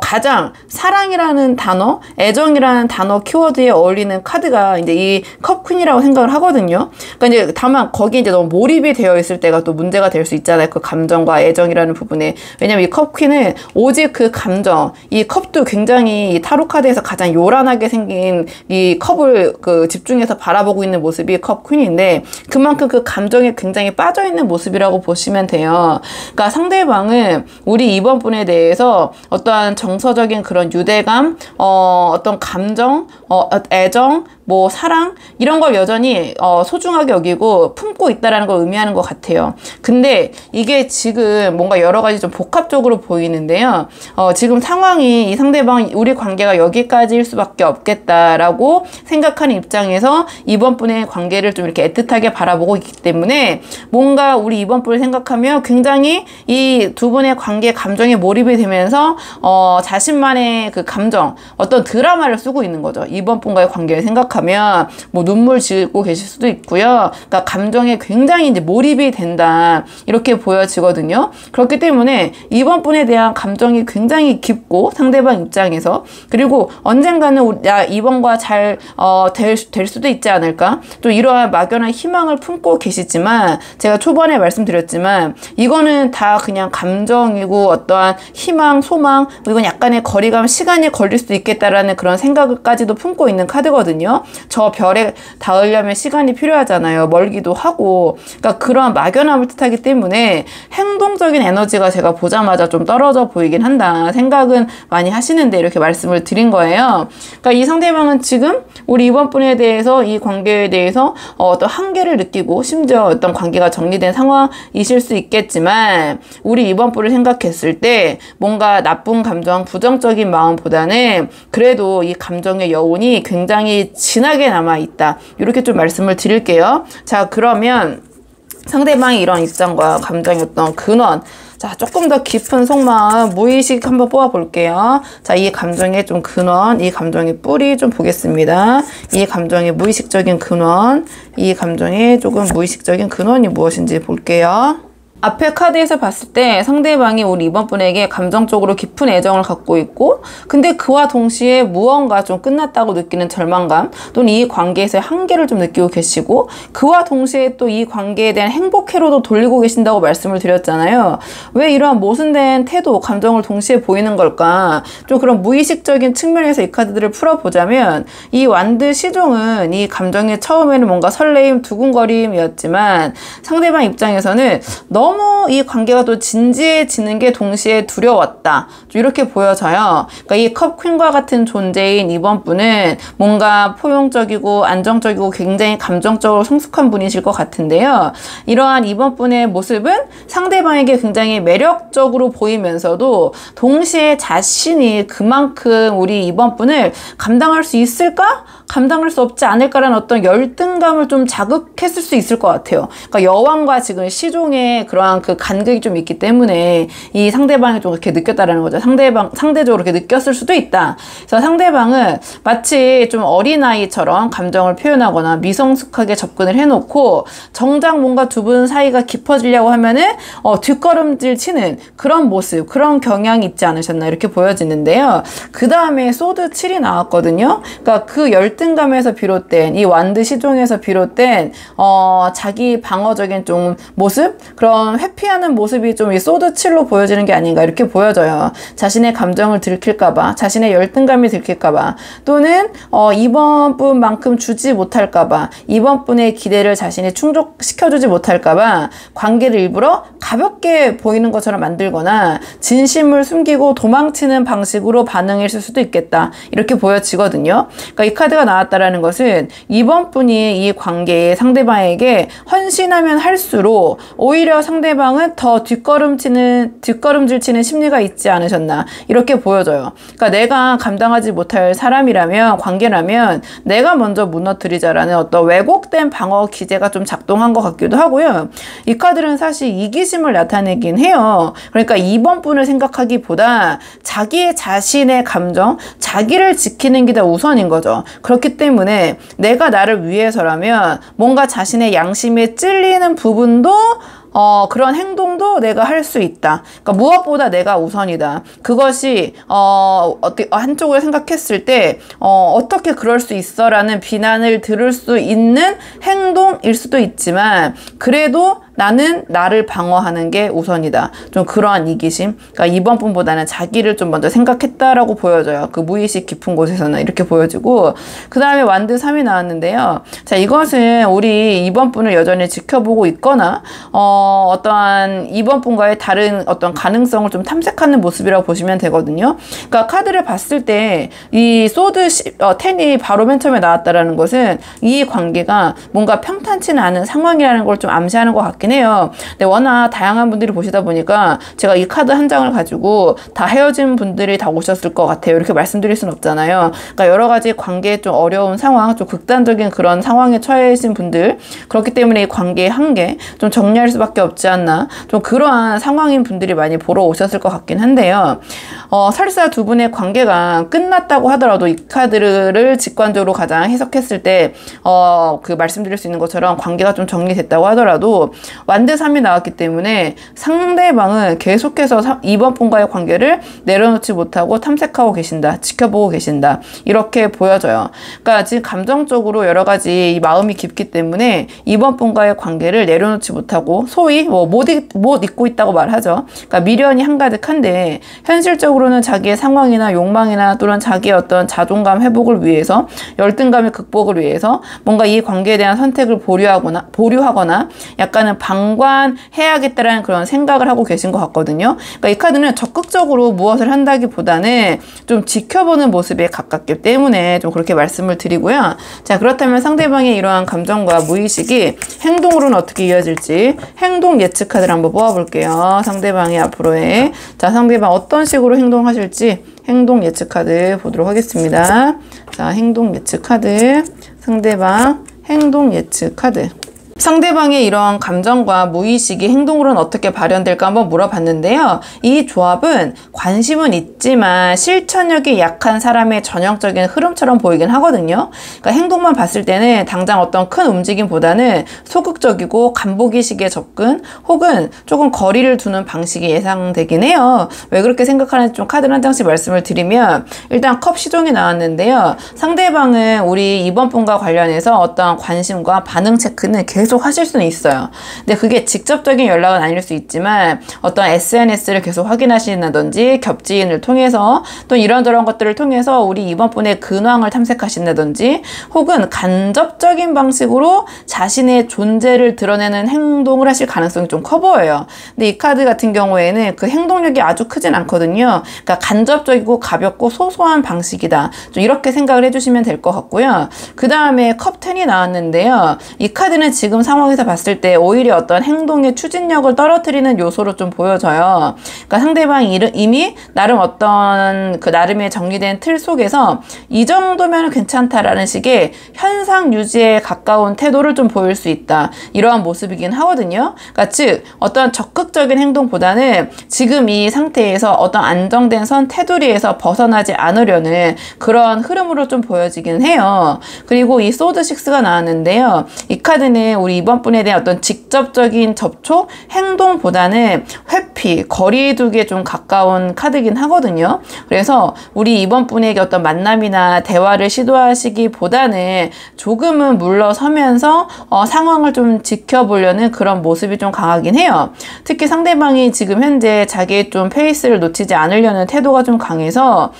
가장 사랑이라는 단어, 애정이라는 단어 키워드에 어울리는 카드가 이제 이 컵 퀸이라고 생각을 하거든요. 그러니까 이제 다만 거기에 이제 너무 몰입이 되어 있을 때가 또 문제가 될 수 있잖아요. 그 감정과 애정이라는 부분에. 왜냐면 이 컵 퀸은 오직 그 감정, 이 컵도 굉장히 이 타로 카드에서 가장 요란하게 생긴 이 컵을 그 집중해서 바라보고 있는 모습이 컵 퀸인데 그만큼 그 감정에 굉장히 빠져있는 모습이라고 보시면 돼요. 그러니까 상대방은 우리 이번 분에 대해서 어떠한 정서적인 그런 유대감, 어떤 감정, 애정, 뭐 사랑 이런 걸 여전히 소중하게 여기고 품고 있다라는 걸 의미하는 것 같아요. 근데 이게 지금 뭔가 여러 가지 좀 복합적으로 보이는데요. 지금 상황이 이 상대방 우리 관계가 여기까지일 수밖에 없겠다라고 생각하는 입장에서 이번 분의 관계를 좀 이렇게 애틋하게 바라보고 있기 때문에 뭔가 우리 이번 분을 생각하며 굉장히 이 두 분의 관계 감정에 몰입이 되면서 자신만의 그 감정, 어떤 드라마를 쓰고 있는 거죠. 이번 분과의 관계를 생각하면 뭐 눈물 지고 계실 수도 있고요. 그러니까 감정에 굉장히 이제 몰입이 된다 이렇게 보여지거든요. 그렇기 때문에 이번 분에 대한 감정이 굉장히 깊고 상대방 입장에서 그리고 언젠가는 이번과 잘 될 수도 있지 않을까? 또 이러한 막연한 희망을 품고 계시지만 제가 초반에 말씀드렸지만 이거는 다 그냥 감정이고 어떠한 희망, 소망 이건 약간의 거리감, 시간이 걸릴 수도 있겠다라는 그런 생각까지도 품고 있는 카드거든요. 저 별에 닿으려면 시간이 필요하잖아요. 멀기도 하고. 그러니까 그러한 막연함을 뜻하기 때문에 행동적인 에너지가 제가 보자마자 좀 떨어져 보이긴 한다 생각은 많이 하시는데 이렇게 말씀을 드린 거예요. 그러니까 이 상대방은 지금 우리 이번 분에 대해서 이 관계에 대해서 어떤 한계를 느끼고 심지어 어떤 관계가 정리된 상황이실 수 있겠지만 우리 이번 분을 생각했을 때 뭔가 나쁜 감정, 부정적인 마음보다는 그래도 이 감정의 여운이 굉장히 진하게 남아있다. 이렇게 좀 말씀을 드릴게요. 자, 그러면 상대방의 이런 입장과 감정의 어떤 근원, 자, 조금 더 깊은 속마음, 무의식 한번 뽑아볼게요. 자, 이 감정의 좀 근원, 이 감정의 뿌리 좀 보겠습니다. 이 감정의 무의식적인 근원, 이 감정의 조금 무의식적인 근원이 무엇인지 볼게요. 앞에 카드에서 봤을 때 상대방이 우리 이번 분에게 감정적으로 깊은 애정을 갖고 있고 근데 그와 동시에 무언가 좀 끝났다고 느끼는 절망감 또는 이 관계에서의 한계를 좀 느끼고 계시고 그와 동시에 또 이 관계에 대한 행복회로도 돌리고 계신다고 말씀을 드렸잖아요. 왜 이러한 모순된 태도, 감정을 동시에 보이는 걸까? 좀 그런 무의식적인 측면에서 이 카드들을 풀어보자면 이 완드 시종은 이 감정의 처음에는 뭔가 설레임, 두근거림이었지만 상대방 입장에서는 너무 이 관계가 또 진지해지는 게 동시에 두려웠다. 이렇게 보여져요. 그러니까 이 컵 퀸과 같은 존재인 이번 분은 뭔가 포용적이고 안정적이고 굉장히 감정적으로 성숙한 분이실 것 같은데요. 이러한 이번 분의 모습은 상대방에게 굉장히 매력적으로 보이면서도 동시에 자신이 그만큼 우리 이번 분을 감당할 수 있을까? 감당할 수 없지 않을까라는 어떤 열등감을 좀 자극했을 수 있을 것 같아요. 그러니까 여왕과 지금 시종의 그러한 그 간극이 좀 있기 때문에 이 상대방이 좀 그렇게 느꼈다라는 거죠. 상대적으로 그렇게 느꼈을 수도 있다. 그래서 상대방은 마치 좀 어린아이처럼 감정을 표현하거나 미성숙하게 접근을 해놓고 정작 뭔가 두 분 사이가 깊어지려고 하면은 뒷걸음질 치는 그런 모습, 그런 경향이 있지 않으셨나 이렇게 보여지는데요. 그 다음에 소드 7이 나왔거든요. 그러니까 그 열등감에서 비롯된 이 완드 시종에서 비롯된 자기 방어적인 좀 모습, 그런 회피하는 모습이 좀 이 소드 7로 보여지는 게 아닌가 이렇게 보여져요. 자신의 감정을 들킬까봐, 자신의 열등감이 들킬까봐, 또는 이번 분만큼 주지 못할까봐, 이번 분의 기대를 자신이 충족시켜주지 못할까봐 관계를 일부러 가볍게 보이는 것처럼 만들거나 진심을 숨기고 도망치는 방식으로 반응했을 수도 있겠다 이렇게 보여지거든요. 그러니까 이 카드가 나왔다라는 것은 이번 분이 이 관계에 상대방에게 헌신하면 할수록 오히려 상대방은 더 뒷걸음질 치는 심리가 있지 않으셨나 이렇게 보여져요. 그러니까 내가 감당하지 못할 사람이라면, 관계라면 내가 먼저 무너뜨리자라는 어떤 왜곡된 방어 기제가 좀 작동한 것 같기도 하고요. 이 카드는 사실 이기심을 나타내긴 해요. 그러니까 이번 분을 생각하기보다 자신의 감정, 자기를 지키는 게 더 우선인 거죠. 그렇기 때문에 내가 나를 위해서라면 뭔가 자신의 양심에 찔리는 부분도 그런 행동도 내가 할 수 있다. 그러니까 무엇보다 내가 우선이다. 그것이 한쪽을 생각했을 때 어떻게 그럴 수 있어라는 비난을 들을 수 있는 행동일 수도 있지만 그래도 나는 나를 방어하는 게 우선이다. 좀 그러한 이기심. 그러니까 이번 분보다는 자기를 좀 먼저 생각했다라고 보여져요. 그 무의식 깊은 곳에서는 이렇게 보여지고, 그 다음에 완드 3이 나왔는데요. 자, 이것은 우리 이번 분을 여전히 지켜보고 있거나 어떠한 이번 분과의 다른 어떤 가능성을 좀 탐색하는 모습이라고 보시면 되거든요. 그러니까 카드를 봤을 때 이 소드 10이 바로 맨 처음에 나왔다라는 것은 이 관계가 뭔가 평탄치는 않은 상황이라는 걸 좀 암시하는 것 같긴 해요. 근데 워낙 다양한 분들이 보시다 보니까 제가 이 카드 한 장을 가지고 다 헤어진 분들이 다 오셨을 것 같아요. 이렇게 말씀드릴 순 없잖아요. 그러니까 여러 가지 관계에 좀 어려운 상황, 좀 극단적인 그런 상황에 처해 계신 분들, 그렇기 때문에 이 관계의 한계 좀 정리할 수밖에 없지 않나, 좀 그러한 상황인 분들이 많이 보러 오셨을 것 같긴 한데요. 설사 두 분의 관계가 끝났다고 하더라도 이 카드를 직관적으로 가장 해석했을 때 그 말씀드릴 수 있는 것처럼 관계가 좀 정리됐다고 하더라도 완드 3이 나왔기 때문에 상대방은 계속해서 이번 분과의 관계를 내려놓지 못하고 탐색하고 계신다, 지켜보고 계신다 이렇게 보여져요. 그러니까 지금 감정적으로 여러 가지 이 마음이 깊기 때문에 이번 분과의 관계를 내려놓지 못하고 소위 못 잊고 있다고 말하죠. 그러니까 미련이 한가득한데 현실적으로는 자기의 상황이나 욕망이나 또는 자기의 어떤 자존감 회복을 위해서, 열등감의 극복을 위해서 뭔가 이 관계에 대한 선택을 보류하거나 약간은 방관해야겠다라는 그런 생각을 하고 계신 것 같거든요. 그러니까 이 카드는 적극적으로 무엇을 한다기보다는 좀 지켜보는 모습에 가깝기 때문에 좀 그렇게 말씀을 드리고요. 자, 그렇다면 상대방의 이러한 감정과 무의식이 행동으로는 어떻게 이어질지 행동 예측 카드를 한번 뽑아볼게요. 상대방이 앞으로의, 자, 상대방 어떤 식으로 행동하실지 행동 예측 카드 보도록 하겠습니다. 자, 행동 예측 카드, 상대방 행동 예측 카드. 상대방의 이러한 감정과 무의식이 행동으로는 어떻게 발현될까 한번 물어봤는데요. 이 조합은 관심은 있지만 실천력이 약한 사람의 전형적인 흐름처럼 보이긴 하거든요. 그러니까 행동만 봤을 때는 당장 어떤 큰 움직임보다는 소극적이고 간보기식의 접근 혹은 조금 거리를 두는 방식이 예상되긴 해요. 왜 그렇게 생각하는지 좀 카드 한 장씩 말씀을 드리면, 일단 컵 시종이 나왔는데요. 상대방은 우리 이번 분과 관련해서 어떤 관심과 반응 체크는 계속 하실 수는 있어요. 근데 그게 직접적인 연락은 아닐 수 있지만 어떤 SNS를 계속 확인하신다든지 겹지인을 통해서 또 이런저런 것들을 통해서 우리 이번 분의 근황을 탐색하신다든지 혹은 간접적인 방식으로 자신의 존재를 드러내는 행동을 하실 가능성이 좀 커 보여요. 근데 이 카드 같은 경우에는 그 행동력이 아주 크진 않거든요. 그러니까 간접적이고 가볍고 소소한 방식이다. 좀 이렇게 생각을 해주시면 될 것 같고요. 그 다음에 컵 10이 나왔는데요. 이 카드는 지금 지금 상황에서 봤을 때 오히려 어떤 행동의 추진력을 떨어뜨리는 요소로 좀 보여져요. 그러니까 상대방이 이미 나름 어떤 그 나름의 정리된 틀 속에서 이 정도면 괜찮다라는 식의 현상 유지에 가까운 태도를 좀 보일 수 있다. 이러한 모습이긴 하거든요. 그러니까 즉 어떤 적극적인 행동보다는 지금 이 상태에서 어떤 안정된 선 테두리에서 벗어나지 않으려는 그런 흐름으로 좀 보여지긴 해요. 그리고 이 소드 6가 나왔는데요. 이 카드는 우리 이번 분에 대한 어떤 직접적인 접촉, 행동보다는 회피, 거리두기에 좀 가까운 카드긴 하거든요. 그래서 우리 이번 분에게 어떤 만남이나 대화를 시도하시기보다는 조금은 물러서면서 상황을 좀 지켜보려는 그런 모습이 좀 강하긴 해요. 특히 상대방이 지금 현재 자기의 좀 페이스를 놓치지 않으려는 태도가 좀 강해서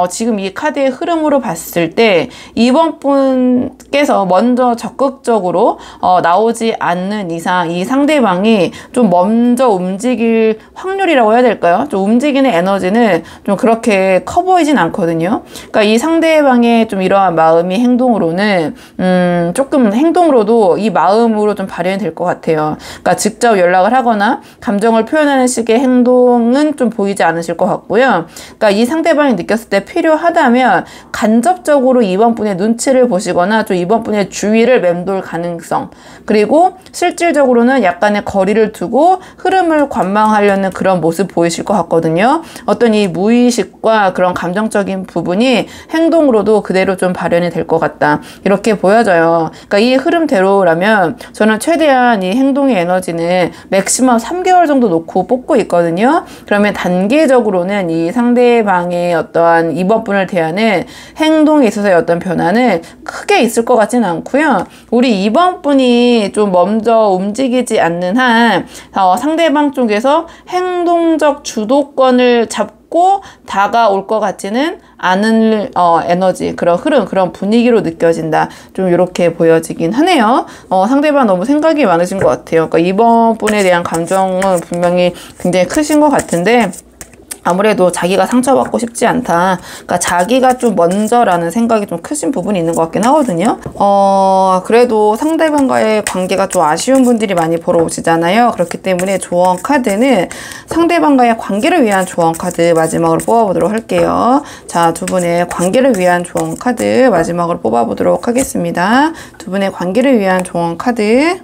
지금 이 카드의 흐름으로 봤을 때 이번 분께서 먼저 적극적으로 나오지 않는 이상 이 상대방이 좀 먼저 움직일 확률이라고 해야 될까요? 좀 움직이는 에너지는 좀 그렇게 커 보이진 않거든요. 그러니까 이 상대방의 좀 이러한 마음이 행동으로는 조금 행동으로도 이 마음으로 좀 발현이 될 것 같아요. 그러니까 직접 연락을 하거나 감정을 표현하는 식의 행동은 좀 보이지 않으실 것 같고요. 그러니까 이 상대방이 느꼈을 때 필요하다면 간접적으로 이번 분의 눈치를 보시거나 좀 이번 분의 주위를 맴돌 가능성, 그리고 실질적으로는 약간의 거리를 두고 흐름을 관망하려는 그런 모습 보이실 것 같거든요. 어떤 이 무의식과 그런 감정적인 부분이 행동으로도 그대로 좀 발현이 될 것 같다. 이렇게 보여져요. 그러니까 이 흐름대로라면 저는 최대한 이 행동의 에너지는 맥시멈 3개월 정도 놓고 뽑고 있거든요. 그러면 단계적으로는 이 상대방의 어떠한 이번 분을 대하는 행동에 있어서의 어떤 변화는 크게 있을 것 같지는 않고요. 우리 이번 분이 좀 먼저 움직이지 않는 한 상대방 쪽에서 행동적 주도권을 잡고 다가올 것 같지는 않은 에너지, 그런 흐름, 그런 분위기로 느껴진다. 좀 이렇게 보여지긴 하네요. 상대방 너무 생각이 많으신 것 같아요. 그러니까 이번 분에 대한 감정은 분명히 굉장히 크신 것 같은데 아무래도 자기가 상처받고 싶지 않다. 그러니까 자기가 좀 먼저라는 생각이 좀 크신 부분이 있는 것 같긴 하거든요. 그래도 상대방과의 관계가 좀 아쉬운 분들이 많이 보러 오시잖아요. 그렇기 때문에 조언 카드는 상대방과의 관계를 위한 조언 카드 마지막으로 뽑아보도록 할게요. 자, 두 분의 관계를 위한 조언 카드 마지막으로 뽑아보도록 하겠습니다. 두 분의 관계를 위한 조언 카드.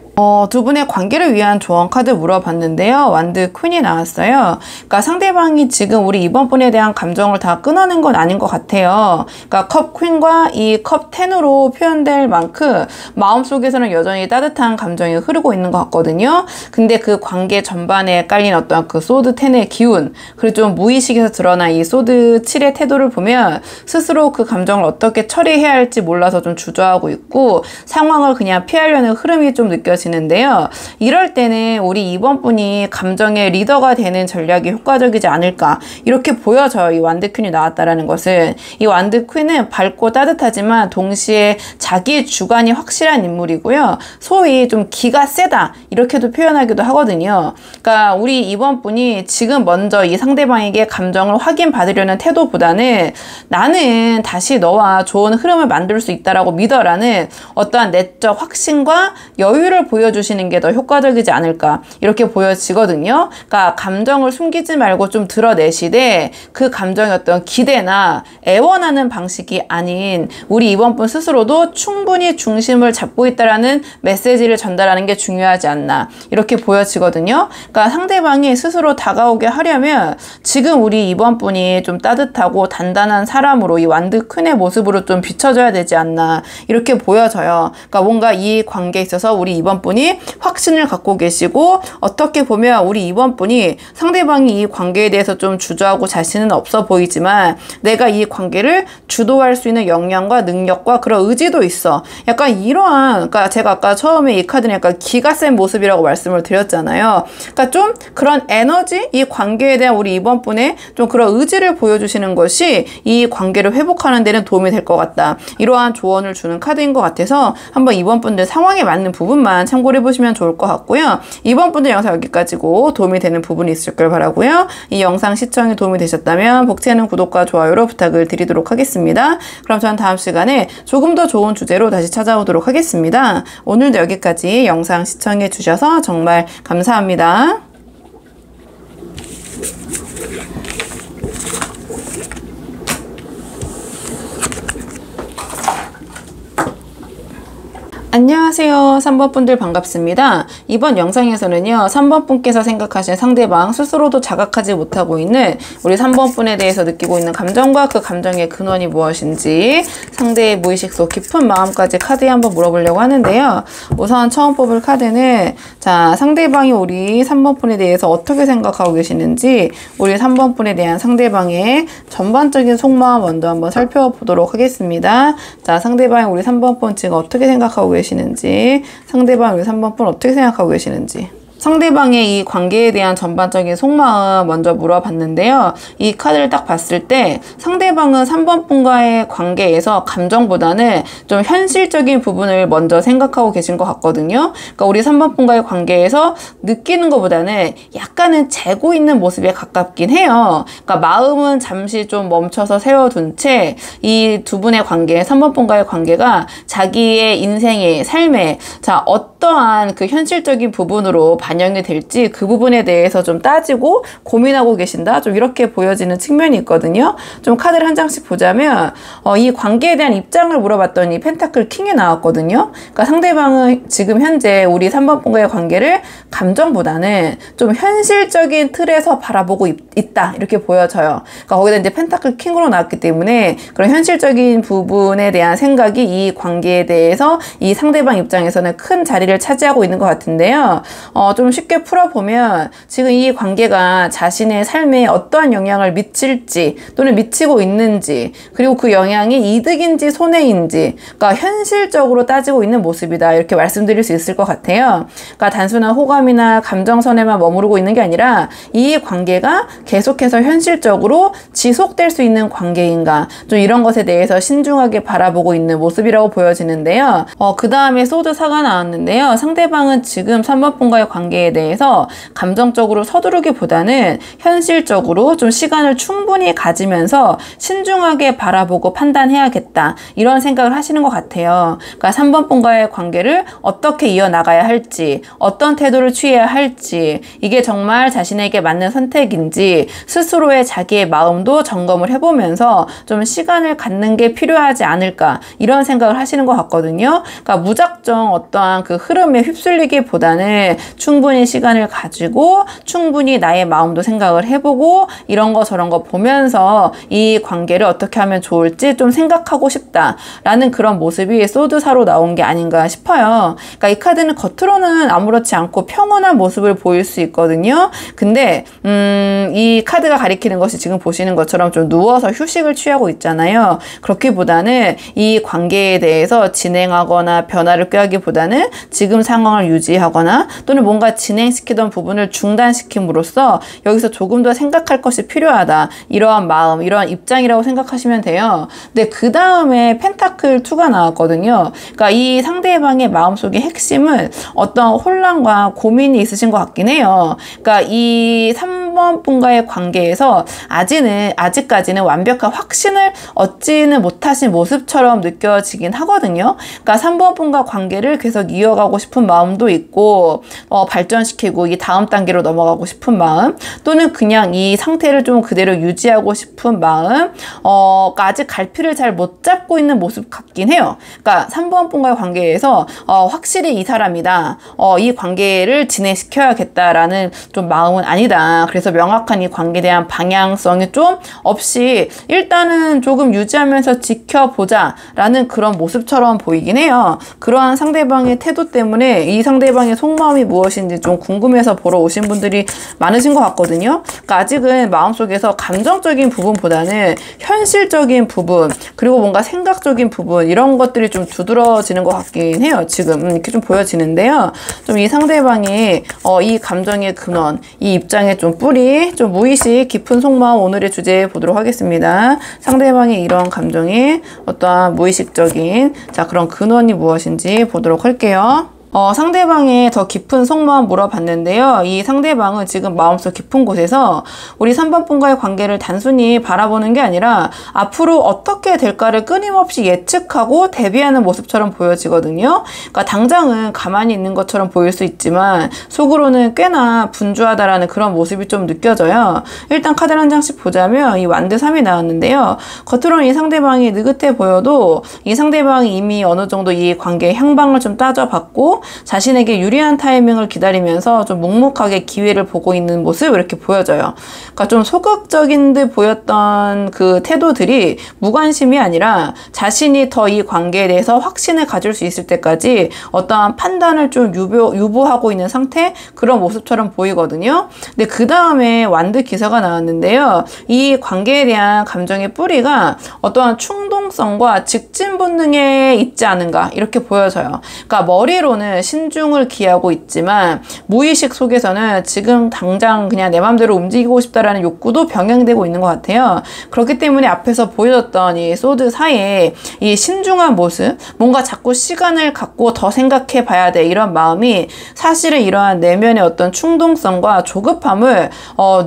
두 분의 관계를 위한 조언 카드 물어봤는데요. 완드 퀸이 나왔어요. 그러니까 상대방이 지금 우리 이번 분에 대한 감정을 다 끊어낸 건 아닌 것 같아요. 그러니까 컵 퀸과 이 컵 10으로 표현될 만큼 마음속에서는 여전히 따뜻한 감정이 흐르고 있는 것 같거든요. 근데 그 관계 전반에 깔린 어떤 그 소드 10의 기운, 그리고 좀 무의식에서 드러난 이 소드 7의 태도를 보면 스스로 그 감정을 어떻게 처리해야 할지 몰라서 좀 주저하고 있고 상황을 그냥 피하려는 흐름이 좀 느껴지는데요. 이럴 때는 우리 이번 분이 감정의 리더가 되는 전략이 효과적이지 않을까 이렇게 보여져요. 이 완드 퀸이 나왔다라는 것은. 이 완드 퀸은 밝고 따뜻하지만 동시에 자기 주관이 확실한 인물이고요. 소위 좀 기가 세다 이렇게도 표현하기도 하거든요. 그러니까 우리 이번 분이 지금 먼저 이 상대방에게 감정을 확인받으려는 태도보다는 나는 다시 너와 좋은 흐름을 만들 수 있다라고 믿어라는 어떠한 내적 확신과 여유를 보여주시는 게 더 효과적이지 않을까 이렇게 보여지거든요. 그러니까 감정을 숨기지 말고 좀 드러내시되 그 감정의 어떤 기대나 애원하는 방식이 아닌 우리 이번 분 스스로도 충분히 중심을 잡고 있다라는 메시지를 전달하는 게 중요하지 않나 이렇게 보여지거든요. 그러니까 상대방이 스스로 다가오게 하려면 지금 우리 이번 분이 좀 따뜻하고 단단한 사람으로 이 완드 퀸의 모습으로 좀 비춰져야 되지 않나 이렇게 보여져요. 그러니까 뭔가 이 관계에 있어서 우리 이번 분이 확신을 갖고 계시고 어떻게 보면 우리 이번 분이 상대방이 이 관계에 대해서 좀 주저하고 자신은 없어 보이지만 내가 이 관계를 주도할 수 있는 역량과 능력과 그런 의지도 있어. 약간 이러한 그러니까 제가 아까 처음에 이 카드는 약간 기가 센 모습이라고 말씀을 드렸잖아요. 그러니까 좀 그런 에너지, 이 관계에 대한 우리 이번 분의 좀 그런 의지를 보여주시는 것이 이 관계를 회복하는 데는 도움이 될 것 같다. 이러한 조언을 주는 카드인 것 같아서 한번 이번 분들 상황에 맞는 부분만 참고를 해보시면 좋을 것 같고요. 이번 분들 영상 여기까지고 도움이 되는 부분이 있을 걸 바라고요. 이 영상 시청에 도움이 되셨다면 복지 않은 구독과 좋아요로 부탁을 드리도록 하겠습니다. 그럼 저는 다음 시간에 조금 더 좋은 주제로 다시 찾아오도록 하겠습니다. 오늘도 여기까지 영상 시청해 주셔서 정말 감사합니다. 안녕하세요. 3번 분들 반갑습니다. 이번 영상에서는요, 3번 분께서 생각하신 상대방 스스로도 자각하지 못하고 있는 우리 3번 분에 대해서 느끼고 있는 감정과 그 감정의 근원이 무엇인지 상대의 무의식 속 깊은 마음까지 카드에 한번 물어보려고 하는데요. 우선 처음 뽑을 카드는 자, 상대방이 우리 3번 분에 대해서 어떻게 생각하고 계시는지 우리 3번 분에 대한 상대방의 전반적인 속마음 먼저 한번 살펴보도록 하겠습니다. 자, 상대방이 우리 3번 분 지금 어떻게 생각하고 계시는지, 상대방 우리 3번 분 어떻게 생각하고 계시는지, 상대방의 이 관계에 대한 전반적인 속마음 먼저 물어봤는데요. 이 카드를 딱 봤을 때 상대방은 3번 분과의 관계에서 감정보다는 좀 현실적인 부분을 먼저 생각하고 계신 것 같거든요. 그러니까 우리 3번 분과의 관계에서 느끼는 것보다는 약간은 재고 있는 모습에 가깝긴 해요. 그러니까 마음은 잠시 좀 멈춰서 세워둔 채 이 두 분의 관계, 3번 분과의 관계가 자기의 인생의 삶에 자 어떠한 그 현실적인 부분으로 반영이 될지 그 부분에 대해서 좀 따지고 고민하고 계신다. 좀 이렇게 보여지는 측면이 있거든요. 좀 카드를 한 장씩 보자면 이 관계에 대한 입장을 물어봤더니 펜타클 킹이 나왔거든요. 그러니까 상대방은 지금 현재 우리 3번 분과의 관계를 감정보다는 좀 현실적인 틀에서 바라보고 있다. 이렇게 보여져요. 그러니까 거기다 이제 펜타클 킹으로 나왔기 때문에 그런 현실적인 부분에 대한 생각이 이 관계에 대해서 이 상대방 입장에서는 큰 자리를 차지하고 있는 것 같은데요. 좀 쉽게 풀어보면 지금 이 관계가 자신의 삶에 어떠한 영향을 미칠지 또는 미치고 있는지, 그리고 그 영향이 이득인지 손해인지, 그러니까 현실적으로 따지고 있는 모습이다. 이렇게 말씀드릴 수 있을 것 같아요. 그러니까 단순한 호감이나 감정선에만 머무르고 있는 게 아니라 이 관계가 계속해서 현실적으로 지속될 수 있는 관계인가, 좀 이런 것에 대해서 신중하게 바라보고 있는 모습이라고 보여지는데요. 그 다음에 소드 4가 나왔는데요. 상대방은 지금 3번 분과의 관계에 대해서 감정적으로 서두르기보다는 현실적으로 좀 시간을 충분히 가지면서 신중하게 바라보고 판단해야겠다. 이런 생각을 하시는 것 같아요. 그러니까 3번 분과의 관계를 어떻게 이어나가야 할지, 어떤 태도를 취해야 할지, 이게 정말 자신에게 맞는 선택인지 스스로의 자기의 마음도 점검을 해보면서 좀 시간을 갖는 게 필요하지 않을까, 이런 생각을 하시는 것 같거든요. 그러니까 무작정 어떠한 그 흐름에 휩쓸리기보다는 충분히 시간을 가지고 충분히 나의 마음도 생각을 해보고 이런 거 저런 거 보면서 이 관계를 어떻게 하면 좋을지 좀 생각하고 싶다라는 그런 모습이 소드사로 나온 게 아닌가 싶어요. 그러니까 이 카드는 겉으로는 아무렇지 않고 평온한 모습을 보일 수 있거든요. 근데 이 카드가 가리키는 것이 지금 보시는 것처럼 좀 누워서 휴식을 취하고 있잖아요. 그렇기보다는 이 관계에 대해서 진행하거나 변화를 꾀하기보다는 지금 상황을 유지하거나 또는 뭔가 진행시키던 부분을 중단시킴으로써 여기서 조금 더 생각할 것이 필요하다. 이러한 마음, 이러한 입장이라고 생각하시면 돼요. 근데 그 다음에 펜타클 2가 나왔거든요. 그러니까 이 상대방의 마음속의 핵심은 어떤 혼란과 고민이 있으신 것 같긴 해요. 그러니까 이 3번 분과의 관계에서 아직까지는 완벽한 확신을 얻지는 못하신 모습처럼 느껴지긴 하거든요. 그러니까 3번 분과 관계를 계속 이어가고 싶은 마음도 있고 발전시키고 이 다음 단계로 넘어가고 싶은 마음, 또는 그냥 이 상태를 좀 그대로 유지하고 싶은 마음, 아직 갈피를 잘 못 잡고 있는 모습 같긴 해요. 그러니까 3번 분과의 관계에서 확실히 이 사람이다, 이 관계를 진행시켜야겠다라는 좀 마음은 아니다. 그래서 명확한 이 관계에 대한 방향성이 좀 없이 일단은 조금 유지하면서 지켜보자 라는 그런 모습처럼 보이긴 해요. 그러한 상대방의 태도 때문에 이 상대방의 속마음이 무엇인지 좀 궁금해서 보러 오신 분들이 많으신 것 같거든요. 그러니까 아직은 마음속에서 감정적인 부분보다는 현실적인 부분, 그리고 뭔가 생각적인 부분, 이런 것들이 좀 두드러지는 것 같긴 해요. 지금 이렇게 좀 보여지는데요. 좀 이 상대방이 이 감정의 근원, 이 입장의 좀 뿌리, 좀 무의식 깊은 속마음 오늘의 주제 보도록 하겠습니다. 상대방의 이런 감정이 어떠한 무의식적인 그런 근원이 무엇인지 보도록 할게요. 상대방의 더 깊은 속마음 물어봤는데요. 이 상대방은 지금 마음속 깊은 곳에서 우리 3번 분과의 관계를 단순히 바라보는 게 아니라 앞으로 어떻게 될까를 끊임없이 예측하고 대비하는 모습처럼 보여지거든요. 그러니까 당장은 가만히 있는 것처럼 보일 수 있지만 속으로는 꽤나 분주하다라는 그런 모습이 좀 느껴져요. 일단 카드를 한 장씩 보자면 이 완드 3이 나왔는데요. 겉으로는 이 상대방이 느긋해 보여도 이 상대방이 이미 어느 정도 이 관계의 향방을 좀 따져봤고 자신에게 유리한 타이밍을 기다리면서 좀 묵묵하게 기회를 보고 있는 모습 이렇게 보여져요. 그러니까 좀 소극적인 듯 보였던 그 태도들이 무관심이 아니라 자신이 더 이 관계에 대해서 확신을 가질 수 있을 때까지 어떠한 판단을 좀 유보하고 있는 상태 그런 모습처럼 보이거든요. 근데 그 다음에 완드 기사가 나왔는데요. 이 관계에 대한 감정의 뿌리가 어떠한 충동성과 직진 본능에 있지 않은가 이렇게 보여져요. 그러니까 머리로는 신중을 기하고 있지만 무의식 속에서는 지금 당장 그냥 내 맘대로 움직이고 싶다라는 욕구도 병행되고 있는 것 같아요. 그렇기 때문에 앞에서 보여줬던 이 소드 사이에 이 신중한 모습, 뭔가 자꾸 시간을 갖고 더 생각해 봐야 돼 이런 마음이 사실은 이러한 내면의 어떤 충동성과 조급함을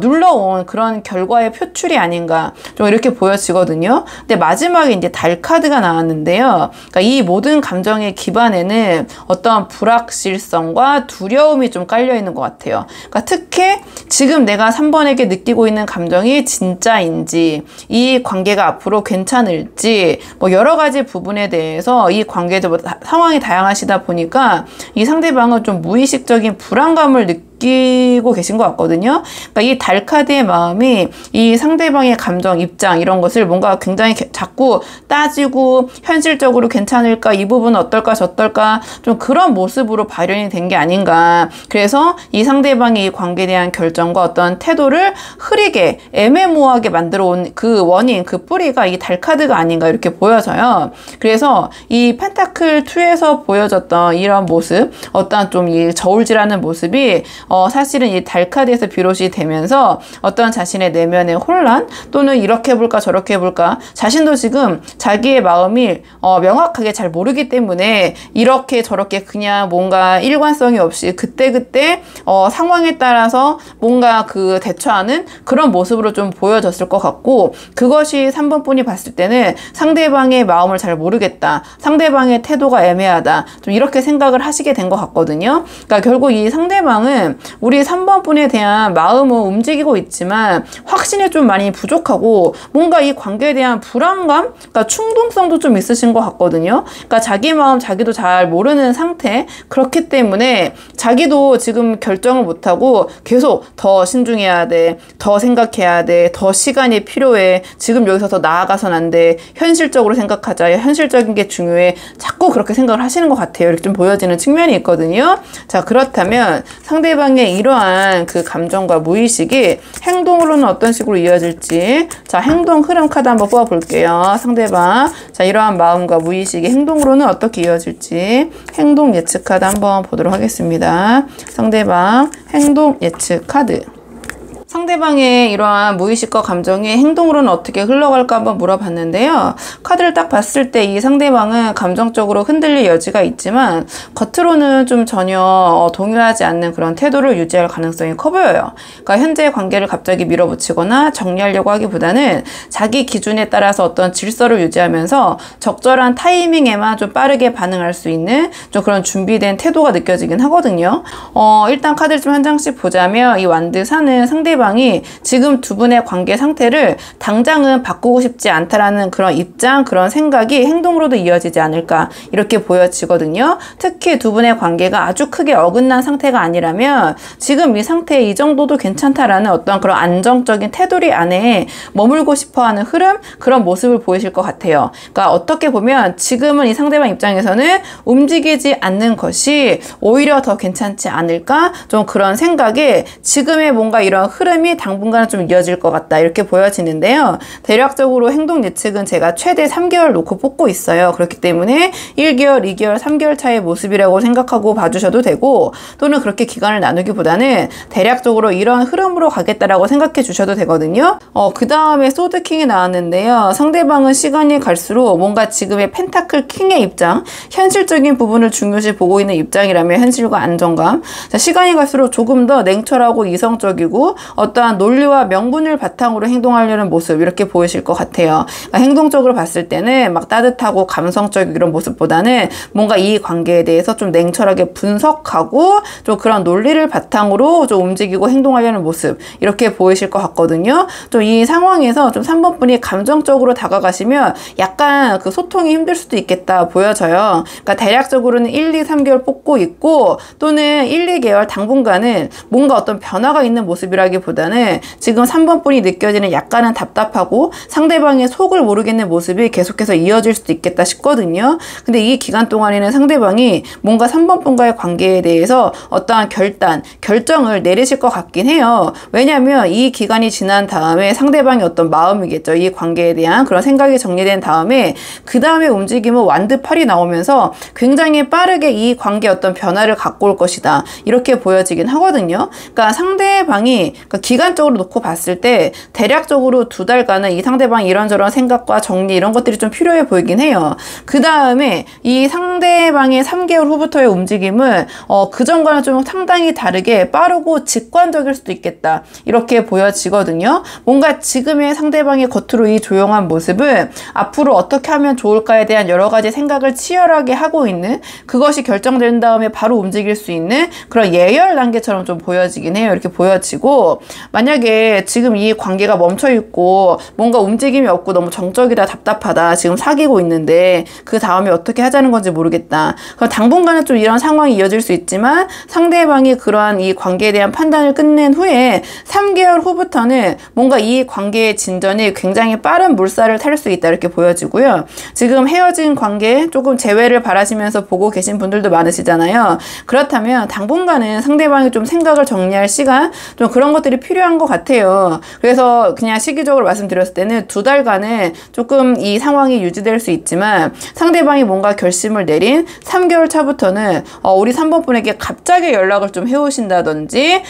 눌러온 그런 결과의 표출이 아닌가 좀 이렇게 보여지거든요. 근데 마지막에 이제 달 카드가 나왔는데요. 그러니까 이 모든 감정의 기반에는 어떤 불확실성과 두려움이 좀 깔려 있는 것 같아요. 그러니까 특히 지금 내가 3번에게 느끼고 있는 감정이 진짜인지 이 관계가 앞으로 괜찮을지 뭐 여러 가지 부분에 대해서 이 관계도 상황이 다양하시다 보니까 이 상대방은 좀 무의식적인 불안감을 느끼고 계신 것 같거든요. 그러니까 이 달 카드의 마음이 이 상대방의 감정, 입장 이런 것을 뭔가 굉장히 자꾸 따지고 현실적으로 괜찮을까, 이 부분은 어떨까, 저떨까 좀 그런 모습으로 발현이 된 게 아닌가. 그래서 이 상대방의 이 관계에 대한 결정과 어떤 태도를 흐리게 애매모호하게 만들어 온 그 원인, 그 뿌리가 이 달 카드가 아닌가 이렇게 보여져요. 그래서 이 펜타클 2에서 보여졌던 이런 모습, 어떤 좀 이 저울질하는 모습이 사실은 이 달 카드에서 비롯이 되면서 어떤 자신의 내면의 혼란 또는 이렇게 해볼까 저렇게 해볼까 자신도 지금 자기의 마음이 명확하게 잘 모르기 때문에 이렇게 저렇게 그냥 뭔가 일관성이 없이 그때그때 상황에 따라서 뭔가 그 대처하는 그런 모습으로 좀 보여졌을 것 같고 그것이 3번 분이 봤을 때는 상대방의 마음을 잘 모르겠다. 상대방의 태도가 애매하다. 좀 이렇게 생각을 하시게 된 것 같거든요. 그러니까 결국 이 상대방은 우리 3번 분에 대한 마음은 움직이고 있지만 확신이 좀 많이 부족하고 뭔가 이 관계에 대한 불안감, 그러니까 충동성도 좀 있으신 것 같거든요. 그러니까 자기 마음 자기도 잘 모르는 상태. 그렇기 때문에 자기도 지금 결정을 못하고 계속 더 신중해야 돼, 더 생각해야 돼, 더 시간이 필요해, 지금 여기서 더 나아가선 안 돼, 현실적으로 생각하자, 현실적인 게 중요해, 자꾸 그렇게 생각을 하시는 것 같아요. 이렇게 좀 보여지는 측면이 있거든요. 자, 그렇다면 상대방의 이러한 그 감정과 무의식이 행동으로는 어떤 식으로 이어질지, 자, 행동 흐름 카드 한번 뽑아볼게요. 상대방, 자, 이러한 마음과 무의식이 행동으로는 어떻게 이어질지 행동 예측 카드 한번 보도록 하겠습니다. 상대방 행동 예측 카드. 상대방의 이러한 무의식과 감정이 행동으로는 어떻게 흘러갈까 한번 물어봤는데요. 카드를 딱 봤을 때 이 상대방은 감정적으로 흔들릴 여지가 있지만 겉으로는 좀 전혀 동요하지 않는 그런 태도를 유지할 가능성이 커 보여요. 그러니까 현재 관계를 갑자기 밀어붙이거나 정리하려고 하기보다는 자기 기준에 따라서 어떤 질서를 유지하면서 적절한 타이밍에만 좀 빠르게 반응할 수 있는 좀 그런 준비된 태도가 느껴지긴 하거든요. 일단 카드를 좀 한 장씩 보자면 이 완드 4는 상대방이 지금 두 분의 관계 상태를 당장은 바꾸고 싶지 않다라는 그런 입장, 그런 생각이 행동으로도 이어지지 않을까 이렇게 보여지거든요. 특히 두 분의 관계가 아주 크게 어긋난 상태가 아니라면 지금 이 상태 이 정도도 괜찮다라는 어떤 그런 안정적인 테두리 안에 머물고 싶어하는 흐름, 그런 모습을 보이실 것 같아요. 그러니까 어떻게 보면 지금은 이 상대방 입장에서는 움직이지 않는 것이 오히려 더 괜찮지 않을까, 좀 그런 생각에 지금의 뭔가 이런 흐름 흐름이 당분간은 좀 이어질 것 같다 이렇게 보여지는데요. 대략적으로 행동 예측은 제가 최대 3개월 놓고 뽑고 있어요. 그렇기 때문에 1개월, 2개월, 3개월 차의 모습이라고 생각하고 봐주셔도 되고, 또는 그렇게 기간을 나누기보다는 대략적으로 이런 흐름으로 가겠다라고 생각해 주셔도 되거든요. 그 다음에 소드킹이 나왔는데요. 상대방은 시간이 갈수록 뭔가 지금의 펜타클 킹의 입장, 현실적인 부분을 중요시 보고 있는 입장이라면 현실과 안정감. 자, 시간이 갈수록 조금 더 냉철하고 이성적이고 어떠한 논리와 명분을 바탕으로 행동하려는 모습, 이렇게 보이실 것 같아요. 그러니까 행동적으로 봤을 때는 막 따뜻하고 감성적인 이런 모습보다는 뭔가 이 관계에 대해서 좀 냉철하게 분석하고 좀 그런 논리를 바탕으로 좀 움직이고 행동하려는 모습, 이렇게 보이실 것 같거든요. 좀 이 상황에서 좀 3번 분이 감정적으로 다가가시면 약간 그 소통이 힘들 수도 있겠다 보여져요. 그러니까 대략적으로는 1, 2, 3개월 뽑고 있고, 또는 1, 2개월 당분간은 뭔가 어떤 변화가 있는 모습이라기보다는 지금 3번 분이 느껴지는 약간은 답답하고 상대방의 속을 모르겠는 모습이 계속해서 이어질 수도 있겠다 싶거든요. 근데 이 기간 동안에는 상대방이 뭔가 3번 분과의 관계에 대해서 어떠한 결정을 내리실 것 같긴 해요. 왜냐하면 이 기간이 지난 다음에 상대방의 어떤 마음이겠죠. 이 관계에 대한 그런 생각이 정리된 다음에 그 다음에 움직임은 완드팔이 나오면서 굉장히 빠르게 이 관계에 어떤 변화를 갖고 올 것이다, 이렇게 보여지긴 하거든요. 그러니까 상대방이 기간적으로 놓고 봤을 때 대략적으로 2달간은 이 상대방이 이런저런 생각과 정리 이런 것들이 좀 필요해 보이긴 해요. 그 다음에 이 상대방의 3개월 후부터의 움직임은 그전과는 좀 상당히 다르게 빠르고 직관적일 수도 있겠다, 이렇게 보여지거든요. 뭔가 지금의 상대방의 겉으로 이 조용한 모습은 앞으로 어떻게 하면 좋을까에 대한 여러 가지 생각을 치열하게 하고 있는, 그것이 결정된 다음에 바로 움직일 수 있는 그런 예열 단계처럼 좀 보여지긴 해요. 이렇게 보여지고, 만약에 지금 이 관계가 멈춰 있고 뭔가 움직임이 없고 너무 정적이다, 답답하다, 지금 사귀고 있는데 그 다음에 어떻게 하자는 건지 모르겠다, 그럼 당분간은 좀 이런 상황이 이어질 수 있지만 상대방이 그러한 이 관계에 대한 판단을 끝낸 후에 3개월 후부터는 뭔가 이 관계의 진전이 굉장히 빠른 물살을 탈 수 있다, 이렇게 보여지고요. 지금 헤어진 관계 조금 재회를 바라시면서 보고 계신 분들도 많으시잖아요. 그렇다면 당분간은 상대방이 좀 생각을 정리할 시간, 좀 그런 것들이 필요한 것 같아요. 그래서 그냥 시기적으로 말씀드렸을 때는 2달간은 조금 이 상황이 유지될 수 있지만 상대방이 뭔가 결심을 내린 3개월 차부터는 우리 3번 분에게 갑자기 연락을 좀 해오신다든지,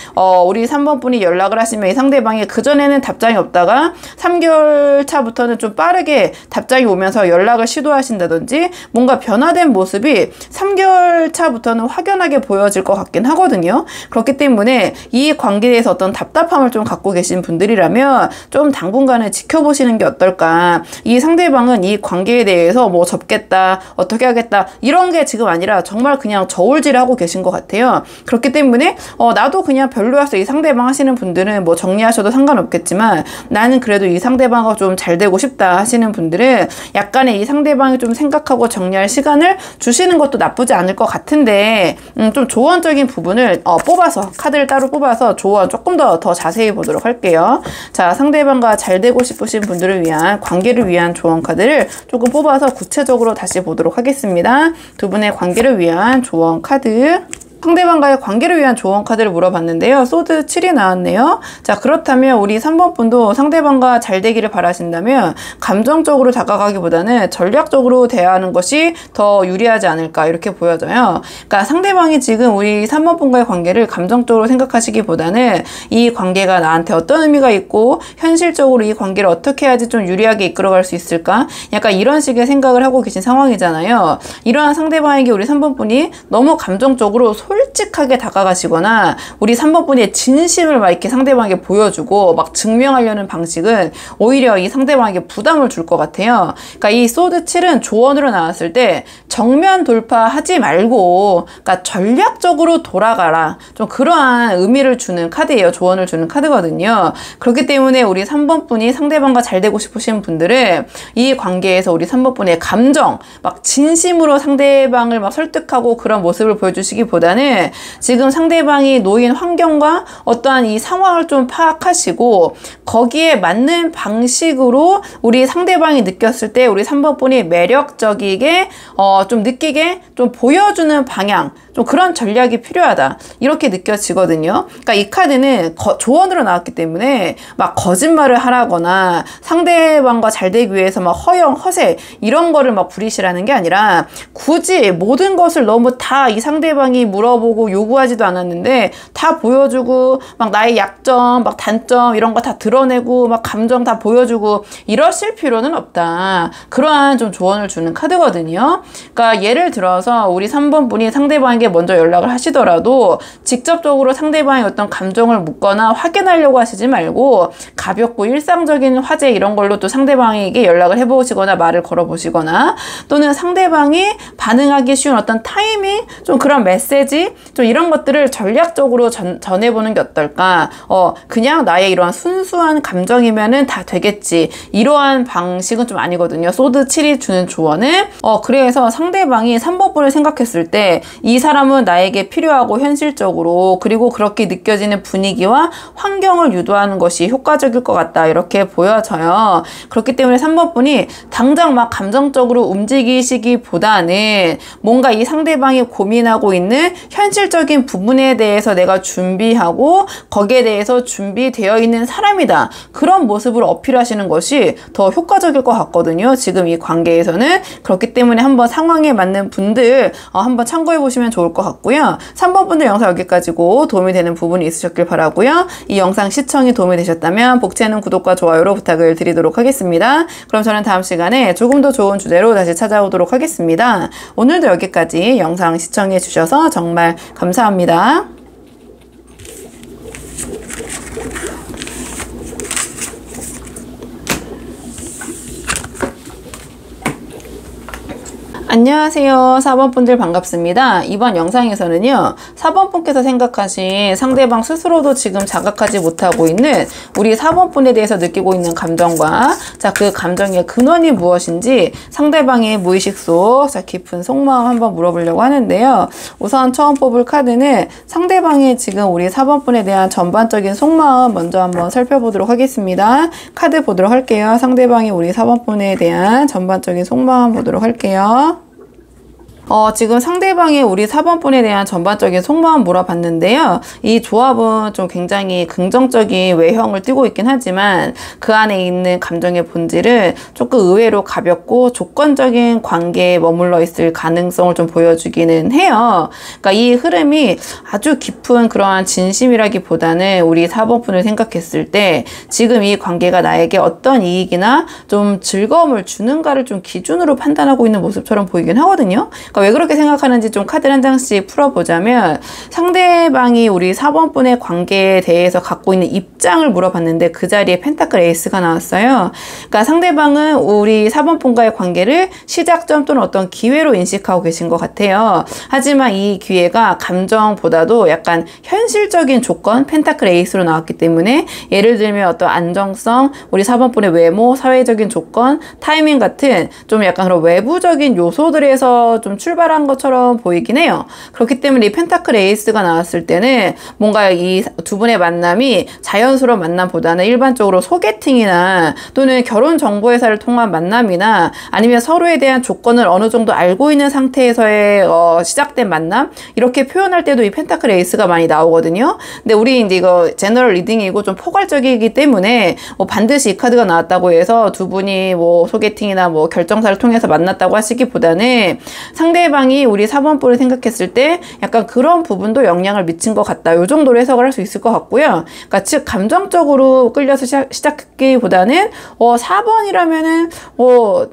우리 3번 분이 연락을 하시면 이 상대방이 그전에는 답장이 없다가 3개월 차부터는 좀 빠르게 답장이 오면서 연락을 시도하신다든지, 뭔가 변화된 모습이 3개월 차부터는 확연하게 보여질 것 같긴 하거든요. 그렇기 때문에 이 관계에 대해서 어떤 답답함을 좀 갖고 계신 분들이라면 좀 당분간은 지켜보시는 게 어떨까. 이 상대방은 이 관계에 대해서 뭐 접겠다, 어떻게 하겠다, 이런 게 지금 아니라 정말 그냥 저울질하고 계신 것 같아요. 그렇기 때문에 나도 그냥 별로였어, 이 상대방 하시는 분들은 뭐 정리하셔도 상관없겠지만 나는 그래도 이 상대방과 좀 잘 되고 싶다 하시는 분들은 약간의 이 상대방이 좀 생각하고 정리할 시간을 주시는 것도 나쁘지 않을 것 같은데, 좀 조언적인 부분을 뽑아서, 카드를 따로 뽑아서 조언 조금 더 자세히 보도록 할게요. 자, 상대방과 잘 되고 싶으신 분들을 위한, 관계를 위한 조언 카드를 조금 뽑아서 구체적으로 다시 보도록 하겠습니다. 두 분의 관계를 위한 조언 카드. 상대방과의 관계를 위한 조언 카드를 물어봤는데요. 소드 7이 나왔네요. 자, 그렇다면 우리 3번 분도 상대방과 잘 되기를 바라신다면 감정적으로 다가가기보다는 전략적으로 대하는 것이 더 유리하지 않을까, 이렇게 보여져요. 그러니까 상대방이 지금 우리 3번 분과의 관계를 감정적으로 생각하시기보다는 이 관계가 나한테 어떤 의미가 있고 현실적으로 이 관계를 어떻게 해야지 좀 유리하게 이끌어갈 수 있을까, 약간 이런 식의 생각을 하고 계신 상황이잖아요. 이러한 상대방에게 우리 3번 분이 너무 감정적으로 솔직하게 다가가시거나 우리 3번 분의 진심을 막 이렇게 상대방에게 보여주고 막 증명하려는 방식은 오히려 이 상대방에게 부담을 줄 것 같아요. 그러니까 이 소드 7은 조언으로 나왔을 때 정면 돌파하지 말고, 그러니까 전략적으로 돌아가라, 좀 그러한 의미를 주는 카드예요. 조언을 주는 카드거든요. 그렇기 때문에 우리 3번 분이 상대방과 잘 되고 싶으신 분들은 이 관계에서 우리 3번 분의 감정, 막 진심으로 상대방을 막 설득하고 그런 모습을 보여주시기보다는 있다기보다는 지금 상대방이 놓인 환경과 어떠한 이 상황을 좀 파악하시고 거기에 맞는 방식으로 우리 상대방이 느꼈을 때 우리 3번 분이 매력적이게 좀 느끼게 좀 보여주는 방향, 좀 그런 전략이 필요하다, 이렇게 느껴지거든요. 그러니까 이 카드는 조언으로 나왔기 때문에 막 거짓말을 하라거나 상대방과 잘 되기 위해서 막 허영, 허세 이런 거를 막 부리시라는 게 아니라 굳이 모든 것을 너무 다 이 상대방이 물어보고 요구하지도 않았는데 다 보여주고 막 나의 약점, 막 단점 이런 거 다 드러내고 막 감정 다 보여주고 이러실 필요는 없다. 그러한 좀 조언을 주는 카드거든요. 그러니까 예를 들어서 우리 3번 분이 상대방에게 먼저 연락을 하시더라도 직접적으로 상대방의 어떤 감정을 묻거나 확인하려고 하시지 말고 가볍고 일상적인 화제 이런 걸로 또 상대방에게 연락을 해보시거나 말을 걸어보시거나 또는 상대방이 반응하기 쉬운 어떤 타이밍, 좀 그런 메시지, 좀 이런 것들을 전략적으로 전해보는 게 어떨까. 그냥 나의 이러한 순수한 감정이면은 다 되겠지, 이러한 방식은 좀 아니거든요. 소드 7이 주는 조언은 그래서 상대방이 3번 분을 생각했을 때 이 사람은 나에게 필요하고 현실적으로 그리고 그렇게 느껴지는 분위기와 환경을 유도하는 것이 효과적일 것 같다, 이렇게 보여져요. 그렇기 때문에 3번 분이 당장 막 감정적으로 움직이시기보다는 뭔가 이 상대방이 고민하고 있는 현실적인 부분에 대해서 내가 준비하고 거기에 대해서 준비되어 있는 사람이다, 그런 모습을 어필하시는 것이 더 효과적일 것 같거든요. 지금 이 관계에서는. 그렇기 때문에 한번 상황에 맞는 분들 한번 참고해 보시면 좋을 것 같고요. 3번 분들 영상 여기까지고 도움이 되는 부분이 있으셨길 바라고요. 이 영상 시청이 도움이 되셨다면 복채는 구독과 좋아요로 부탁을 드리도록 하겠습니다. 그럼 저는 다음 시간에 조금 더 좋은 주제로 다시 찾아오도록 하겠습니다. 오늘도 여기까지 영상 시청해 주셔서 정말 감사합니다. 안녕하세요. 4번 분들 반갑습니다. 이번 영상에서는요, 4번 분께서 생각하신 상대방 스스로도 지금 자각하지 못하고 있는 우리 4번 분에 대해서 느끼고 있는 감정과 그 감정의 근원이 무엇인지 상대방의 무의식 속 깊은 속마음 한번 물어보려고 하는데요. 우선 처음 뽑을 카드는 상대방의 지금 우리 4번 분에 대한 전반적인 속마음 먼저 한번 살펴보도록 하겠습니다. 카드 보도록 할게요. 상대방이 우리 4번 분에 대한 전반적인 속마음 보도록 할게요. 지금 상대방이 우리 4번 분에 대한 전반적인 속마음 물어봤는데요. 이 조합은 좀 굉장히 긍정적인 외형을 띠고 있긴 하지만 그 안에 있는 감정의 본질은 조금 의외로 가볍고 조건적인 관계에 머물러 있을 가능성을 좀 보여주기는 해요. 그러니까 이 흐름이 아주 깊은 그러한 진심이라기보다는 우리 4번 분을 생각했을 때 지금 이 관계가 나에게 어떤 이익이나 좀 즐거움을 주는가를 좀 기준으로 판단하고 있는 모습처럼 보이긴 하거든요. 왜 그렇게 생각하는지 좀 카드를 한 장씩 풀어보자면, 상대방이 우리 4번 분의 관계에 대해서 갖고 있는 입장을 물어봤는데 그 자리에 펜타클 에이스가 나왔어요. 그러니까 상대방은 우리 4번 분과의 관계를 시작점 또는 어떤 기회로 인식하고 계신 것 같아요. 하지만 이 기회가 감정보다도 약간 현실적인 조건, 펜타클 에이스로 나왔기 때문에 예를 들면 어떤 안정성, 우리 4번 분의 외모, 사회적인 조건, 타이밍 같은 좀 약간 그런 외부적인 요소들에서 좀 출발한 것처럼 보이긴 해요. 그렇기 때문에 이 펜타클 에이스가 나왔을 때는 뭔가 이 두 분의 만남이 자연스러운 만남보다는 일반적으로 소개팅이나 또는 결혼정보회사를 통한 만남이나 아니면 서로에 대한 조건을 어느 정도 알고 있는 상태에서의 시작된 만남, 이렇게 표현할 때도 이 펜타클 에이스가 많이 나오거든요. 근데 우리 이제 이거 제너럴 리딩이고 좀 포괄적이기 때문에 반드시 이 카드가 나왔다고 해서 두 분이 소개팅이나 결정사를 통해서 만났다고 하시기보다는 상대방이 우리 4번 분을 생각했을 때 약간 그런 부분도 영향을 미친 것 같다, 요 정도로 해석을 할 수 있을 것 같고요. 그러니까 즉 감정적으로 끌려서 시작했기보다는 4번이라면은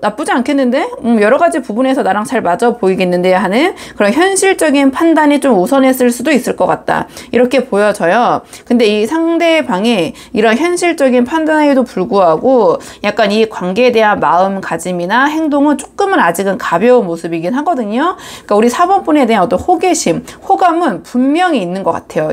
나쁘지 않겠는데, 여러 가지 부분에서 나랑 잘 맞아 보이겠는데 하는 그런 현실적인 판단이 좀 우선했을 수도 있을 것 같다, 이렇게 보여져요. 근데 이 상대방이 이런 현실적인 판단에도 불구하고 약간 이 관계에 대한 마음가짐이나 행동은 조금은 아직은 가벼운 모습이긴 하거든요. 있거든요. 그러니까 우리 4번 분에 대한 어떤 호기심, 호감은 분명히 있는 것 같아요.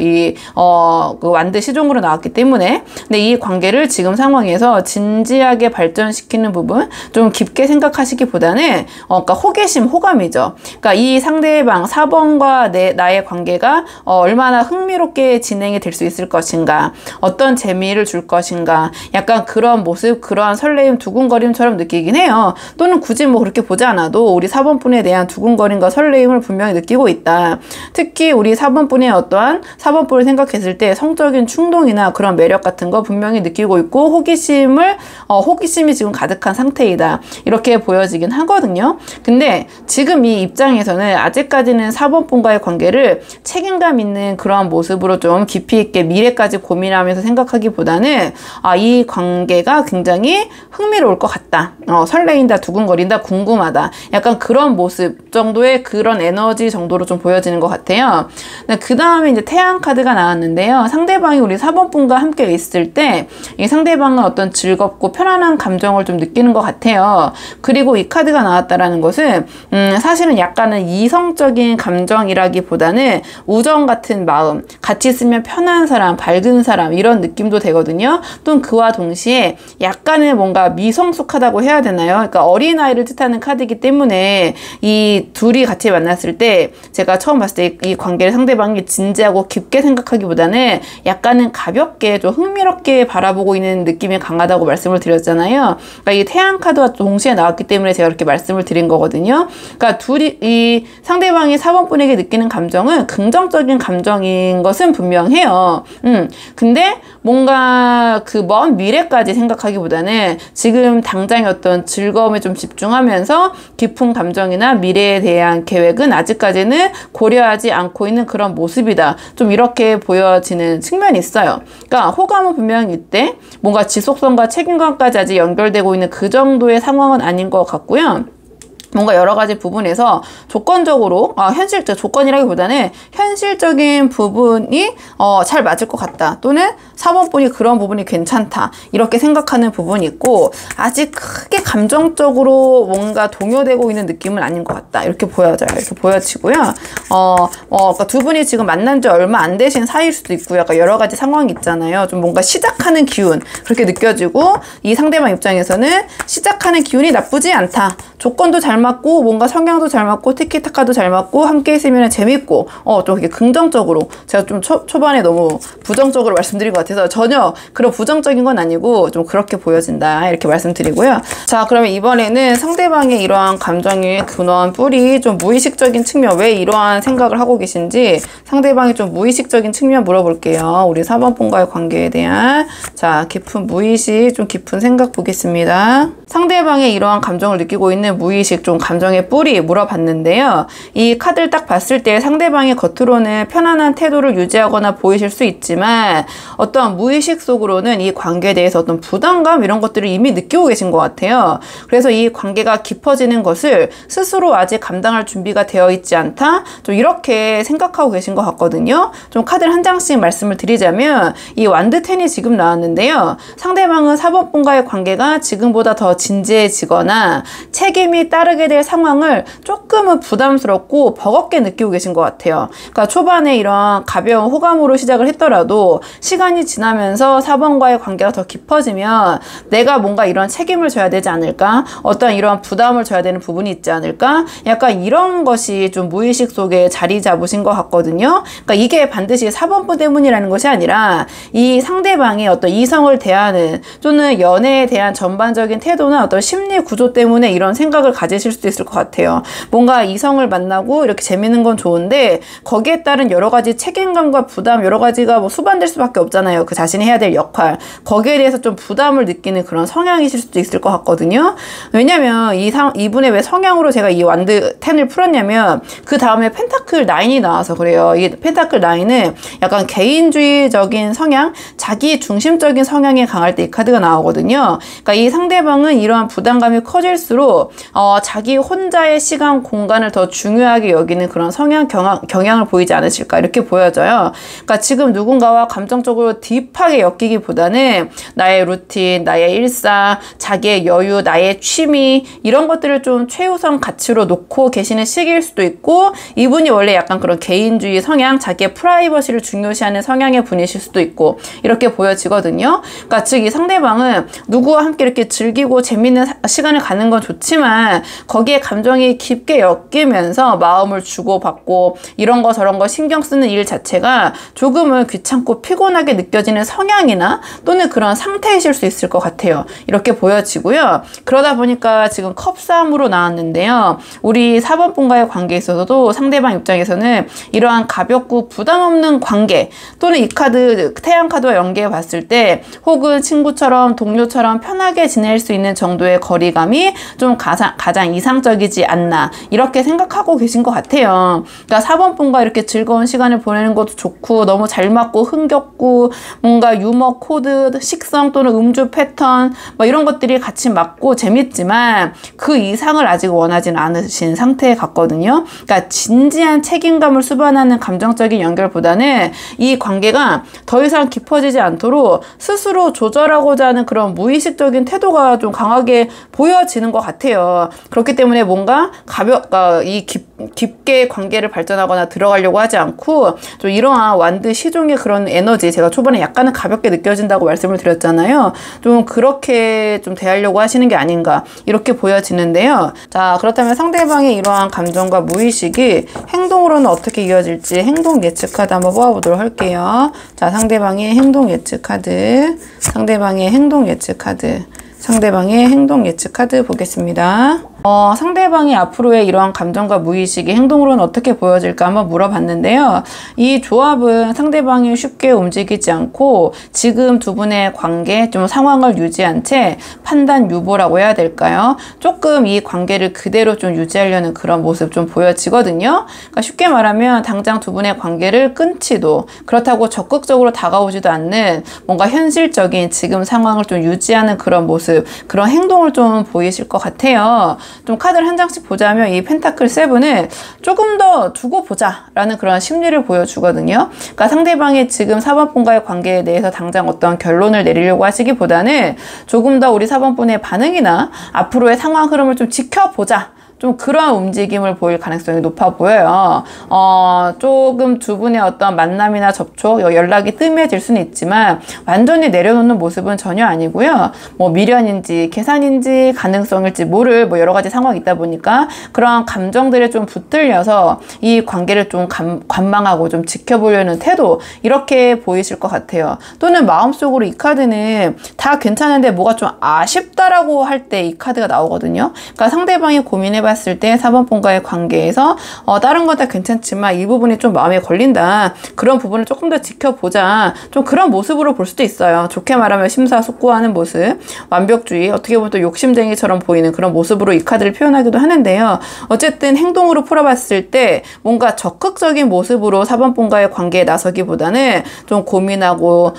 그 완드 시종으로 나왔기 때문에. 근데 이 관계를 지금 상황에서 진지하게 발전시키는 부분, 좀 깊게 생각하시기보다는, 그러니까 호기심, 호감이죠. 그러니까 이 상대방 4번과 나의 관계가 얼마나 흥미롭게 진행이 될 수 있을 것인가, 어떤 재미를 줄 것인가, 약간 그런 모습, 그러한 설레임, 두근거림처럼 느끼긴 해요. 또는 굳이 뭐 그렇게 보지 않아도 우리 4번 분에 대한 두근거림과 설레임을 분명히 느끼고 있다. 특히 우리 4번 분의 어떠한 4번 분을 생각했을 때 성적인 충동이나 그런 매력 같은 거 분명히 느끼고 있고, 호기심이 지금 가득한 상태이다. 이렇게 보여지긴 하거든요. 근데 지금 이 입장에서는 아직까지는 4번 분과의 관계를 책임감 있는 그런 모습으로 좀 깊이 있게 미래까지 고민하면서 생각하기보다는 이 관계가 굉장히 흥미로울 것 같다. 설레인다, 두근거린다, 궁금하다. 약간 그런 모습 정도의 그런 에너지 정도로 좀 보여지는 것 같아요. 그 다음에 이제 태양 카드가 나왔는데요. 상대방이 우리 4번 분과 함께 있을 때 이 상대방은 어떤 즐겁고 편안한 감정을 좀 느끼는 것 같아요. 그리고 이 카드가 나왔다라는 것은 사실은 약간은 이성적인 감정이라기보다는 우정 같은 마음, 같이 있으면 편한 사람, 밝은 사람, 이런 느낌도 되거든요. 또는 그와 동시에 약간의 뭔가 미성숙하다고 해야 되나요? 그러니까 어린아이를 뜻하는 카드이기 때문에 이 둘이 같이 만났을 때 제가 처음 봤을 때 이 관계를 상대방이 진지하고 깊게 생각하기보다는 약간은 가볍게 좀 흥미롭게 바라보고 있는 느낌이 강하다고 말씀을 드렸잖아요. 그러니까 이 태양 카드와 동시에 나왔기 때문에 제가 이렇게 말씀을 드린 거거든요. 그러니까 이 상대방이 4번 분에게 느끼는 감정은 긍정적인 감정인 것은 분명해요. 근데 뭔가 그 먼 미래까지 생각하기보다는 지금 당장의 어떤 즐거움에 좀 집중하면서 깊은 감정이나 미래에 대한 계획은 아직까지는 고려하지 않고 있는 그런 모습이다. 좀 이렇게 보여지는 측면이 있어요. 그러니까 호감은 분명히 있대. 뭔가 지속성과 책임감까지 아직 연결되고 있는 그 정도의 상황은 아닌 것 같고요. 뭔가 여러 가지 부분에서 조건적으로, 조건이라기보다는 현실적인 부분이 잘 맞을 것 같다. 또는 4번 분이 그런 부분이 괜찮다. 이렇게 생각하는 부분이 있고, 아직 크게 감정적으로 뭔가 동요되고 있는 느낌은 아닌 것 같다. 이렇게 보여져요. 이렇게 보여지고요. 그러니까 두 분이 지금 만난 지 얼마 안 되신 사이일 수도 있고요. 약간 여러 가지 상황이 있잖아요. 좀 뭔가 시작하는 기운, 그렇게 느껴지고, 이 상대방 입장에서는 시작하는 기운이 나쁘지 않다. 조건도 잘 맞고 뭔가 성향도 잘 맞고 티키타카도 잘 맞고 함께 있으면 재밌고 좀 이렇게 긍정적으로, 제가 좀 초반에 너무 부정적으로 말씀드린 것 같아서 전혀 그런 부정적인 건 아니고 좀 그렇게 보여진다, 이렇게 말씀드리고요. 자, 그러면 이번에는 상대방의 이러한 감정의 근원, 뿌리, 좀 무의식적인 측면, 왜 이러한 생각을 하고 계신지 상대방이 좀 무의식적인 측면 물어볼게요. 우리 4번 분과의 관계에 대한 깊은 무의식, 좀 깊은 생각 보겠습니다. 상대방의 이러한 감정을 느끼고 있는 무의식, 좀 감정의 뿌리 물어봤는데요. 이 카드를 딱 봤을 때 상대방이 겉으로는 편안한 태도를 유지하거나 보이실 수 있지만 어떤 무의식 속으로는 이 관계에 대해서 어떤 부담감, 이런 것들을 이미 느끼고 계신 것 같아요. 그래서 이 관계가 깊어지는 것을 스스로 아직 감당할 준비가 되어 있지 않다, 좀 이렇게 생각하고 계신 것 같거든요. 좀 카드를 한 장씩 말씀을 드리자면 이 완드 10이 지금 나왔는데요. 상대방은 4번 분과의 관계가 지금보다 더 진지해지거나 책임이 따르게 될 상황을 조금은 부담스럽고 버겁게 느끼고 계신 것 같아요. 그러니까 초반에 이런 가벼운 호감으로 시작을 했더라도 시간이 지나면서 4번과의 관계가 더 깊어지면 내가 뭔가 이런 책임을 져야 되지 않을까? 어떤 이런 부담을 져야 되는 부분이 있지 않을까? 약간 이런 것이 좀 무의식 속에 자리 잡으신 것 같거든요. 그러니까 이게 반드시 4번분 때문이라는 것이 아니라 이 상대방이 어떤 이성을 대하는 또는 연애에 대한 전반적인 태도나 어떤 심리 구조 때문에 이런 생각을 가지실 수도 있을 것 같아요. 뭔가 이성을 만나고 이렇게 재밌는 건 좋은데 거기에 따른 여러 가지 책임감과 부담, 여러 가지가 뭐 수반될 수밖에 없잖아요. 그 자신이 해야 될 역할, 거기에 대해서 좀 부담을 느끼는 그런 성향이실 수도 있을 것 같거든요. 왜냐면 이분의 왜 성향으로 제가 이 완드 10을 풀었냐면 그 다음에 펜타클 9이 나와서 그래요. 이 펜타클 9은 약간 개인주의적인 성향, 자기 중심적인 성향이 강할 때 이 카드가 나오거든요. 그러니까 이 상대방은 이러한 부담감이 커질수록 자기 혼자의 시간, 공간을 더 중요하게 여기는 그런 성향, 경향을 보이지 않으실까 이렇게 보여져요. 그러니까 지금 누군가와 감정적으로 딥하게 엮이기보다는 나의 루틴, 나의 일상, 자기의 여유, 나의 취미 이런 것들을 좀 최우선 가치로 놓고 계시는 시기일 수도 있고, 이분이 원래 약간 그런 개인주의 성향, 자기의 프라이버시를 중요시하는 성향의 분이실 수도 있고 이렇게 보여지거든요. 그러니까 즉 이 상대방은 누구와 함께 이렇게 즐기고 재밌는 시간을 가는 건 좋지만 거기에 감정이 깊게 엮이면서 마음을 주고받고 이런 거 저런 거 신경 쓰는 일 자체가 조금은 귀찮고 피곤하게 느껴지는 성향이나 또는 그런 상태이실 수 있을 것 같아요. 이렇게 보여지고요. 그러다 보니까 지금 컵3으로 나왔는데요. 우리 4번 분과의 관계에 있어서도 상대방 입장에서는 이러한 가볍고 부담 없는 관계, 또는 이 카드 태양 카드와 연계해 봤을 때 혹은 친구처럼 동료처럼 편하게 지낼 수 있는 정도의 거리감이 좀 가장 이상적이지 않나 이렇게 생각하고 계신 것 같아요. 그러니까 4번 분과 이렇게 즐거운 시간을 보내는 것도 좋고 너무 잘 맞고 흥겹고 뭔가 유머 코드, 식성 또는 음주 패턴 뭐 이런 것들이 같이 맞고 재밌지만 그 이상을 아직 원하지는 않으신 상태 같거든요. 그러니까 진지한 책임감을 수반하는 감정적인 연결보다는 이 관계가 더 이상 깊어지지 않도록 스스로 조절하고자 하는 그런 무의식적인 태도가 좀 강하게 보여지는 것 같아요. 그렇기 때문에 뭔가 깊게 관계를 발전하거나 들어가려고 하지 않고 좀 이러한 완드 시종의 그런 에너지, 제가 초반에 약간은 가볍게 느껴진다고 말씀을 드렸잖아요. 좀 그렇게 좀 대하려고 하시는 게 아닌가 이렇게 보여지는데요. 자, 그렇다면 상대방의 이러한 감정과 무의식이 행동으로는 어떻게 이어질지 행동 예측 카드 한번 뽑아보도록 할게요. 자, 상대방의 행동 예측 카드, 상대방의 행동 예측 카드, 상대방의 행동 예측 카드 보겠습니다. 상대방이 앞으로의 이러한 감정과 무의식이 행동으로는 어떻게 보여질까 한번 물어봤는데요. 이 조합은 상대방이 쉽게 움직이지 않고 지금 두 분의 관계, 좀 상황을 유지한 채 판단 유보라고 해야 될까요? 조금 이 관계를 그대로 좀 유지하려는 그런 모습 좀 보여지거든요. 그러니까 쉽게 말하면 당장 두 분의 관계를 끊지도, 그렇다고 적극적으로 다가오지도 않는 뭔가 현실적인 지금 상황을 좀 유지하는 그런 모습, 그런 행동을 좀 보이실 것 같아요. 좀 카드를 한 장씩 보자면 이 펜타클 7은 조금 더 두고 보자 라는 그런 심리를 보여주거든요. 그러니까 상대방의 지금 4번 분과의 관계에 대해서 당장 어떤 결론을 내리려고 하시기보다는 조금 더 우리 4번 분의 반응이나 앞으로의 상황 흐름을 좀 지켜보자, 좀 그러한 움직임을 보일 가능성이 높아 보여요. 조금 두 분의 어떤 만남이나 접촉, 연락이 뜸해질 수는 있지만 완전히 내려놓는 모습은 전혀 아니고요. 뭐 미련인지 계산인지 가능성일지 모를 뭐 여러 가지 상황이 있다 보니까 그러한 감정들에 좀 붙들려서 이 관계를 좀 관망하고 좀 지켜보려는 태도, 이렇게 보이실 것 같아요. 또는 마음속으로 이 카드는 다 괜찮은데 뭐가 좀 아쉽다라고 할 때 이 카드가 나오거든요. 그러니까 상대방이 고민해봐 봤을 때 4번 분과의 관계에서 다른 건 다 괜찮지만 이 부분이 좀 마음에 걸린다, 그런 부분을 조금 더 지켜보자, 좀 그런 모습으로 볼 수도 있어요. 좋게 말하면 심사숙고하는 모습, 완벽주의, 어떻게 보면 또 욕심쟁이처럼 보이는 그런 모습으로 이 카드를 표현하기도 하는데요. 어쨌든 행동으로 풀어봤을 때 뭔가 적극적인 모습으로 4번 분과의 관계에 나서기보다는 좀 고민하고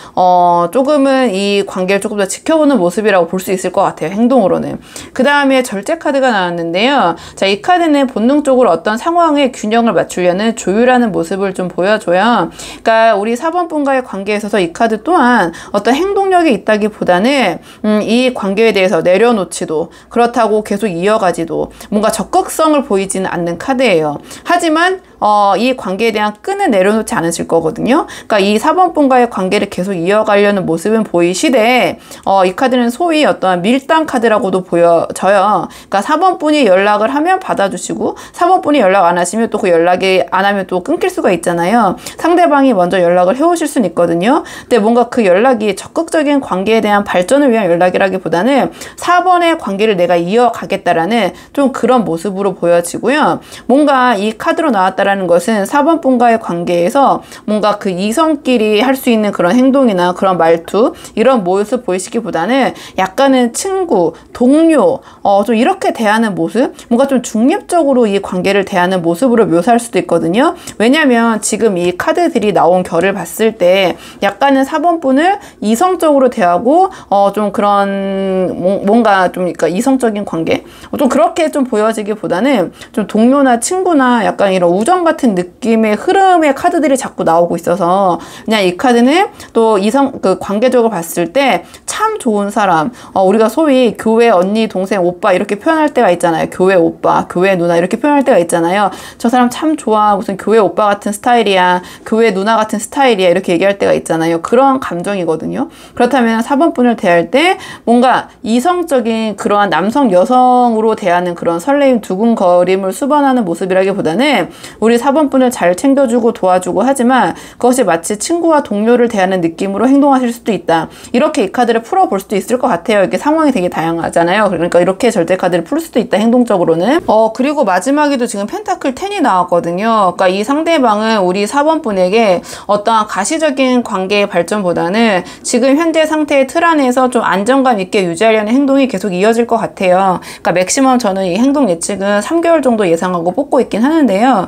조금은 이 관계를 조금 더 지켜보는 모습이라고 볼 수 있을 것 같아요. 행동으로는. 그 다음에 절제 카드가 나왔는데요. 자, 이 카드는 본능적으로 어떤 상황에 균형을 맞추려는 조율하는 모습을 좀 보여줘요. 그러니까 우리 4번 분과의 관계에 있어서 이 카드 또한 어떤 행동력이 있다기보다는 이 관계에 대해서 내려놓지도, 그렇다고 계속 이어가지도 뭔가 적극성을 보이지는 않는 카드예요. 하지만 이 관계에 대한 끈을 내려놓지 않으실 거거든요. 그러니까 이 4번 분과의 관계를 계속 이어가려는 모습은 보이시되 이 카드는 소위 어떤 밀당 카드라고도 보여져요. 그러니까 4번 분이 연락을 하면 받아주시고 4번 분이 연락 안 하시면 또 그 연락이 안 하면 또 끊길 수가 있잖아요. 상대방이 먼저 연락을 해오실 수는 있거든요. 근데 뭔가 그 연락이 적극적인 관계에 대한 발전을 위한 연락이라기보다는 4번의 관계를 내가 이어가겠다라는 좀 그런 모습으로 보여지고요. 뭔가 이 카드로 나왔다라는 있다라는 것은 4번 분과의 관계에서 뭔가 그 이성끼리 할 수 있는 그런 행동이나 그런 말투 이런 모습 보이시기보다는 약간은 친구, 동료 좀 이렇게 대하는 모습, 뭔가 좀 중립적으로 이 관계를 대하는 모습으로 묘사할 수도 있거든요. 왜냐면 지금 이 카드들이 나온 결을 봤을 때 약간은 4번 분을 이성적으로 대하고 좀 그런 뭔가 좀 그러니까 이성적인 관계 좀 그렇게 좀 보여지기보다는 좀 동료나 친구나 약간 이런 우정 같은 느낌의 흐름의 카드들이 자꾸 나오고 있어서 그냥 이 카드는 또 그 관계적으로 봤을 때 참 좋은 사람, 우리가 소위 교회 언니, 동생, 오빠 이렇게 표현할 때가 있잖아요. 교회 오빠, 교회 누나 이렇게 표현할 때가 있잖아요. 저 사람 참 좋아, 무슨 교회 오빠 같은 스타일이야, 교회 누나 같은 스타일이야 이렇게 얘기할 때가 있잖아요. 그런 감정이거든요. 그렇다면 4번 분을 대할 때 뭔가 이성적인 그러한 남성, 여성으로 대하는 그런 설레임, 두근거림을 수반하는 모습이라기보다는 우리 4번 분을 잘 챙겨주고 도와주고 하지만 그것이 마치 친구와 동료를 대하는 느낌으로 행동하실 수도 있다. 이렇게 이 카드를 풀어볼 수도 있을 것 같아요. 이렇게 상황이 되게 다양하잖아요. 그러니까 이렇게 절대 카드를 풀 수도 있다. 행동적으로는. 그리고 마지막에도 지금 펜타클 10이 나왔거든요. 그러니까 이 상대방은 우리 4번 분에게 어떠한 가시적인 관계의 발전보다는 지금 현재 상태의 틀 안에서 좀 안정감 있게 유지하려는 행동이 계속 이어질 것 같아요. 그러니까 맥시멈 저는 이 행동 예측은 3개월 정도 예상하고 뽑고 있긴 하는데요.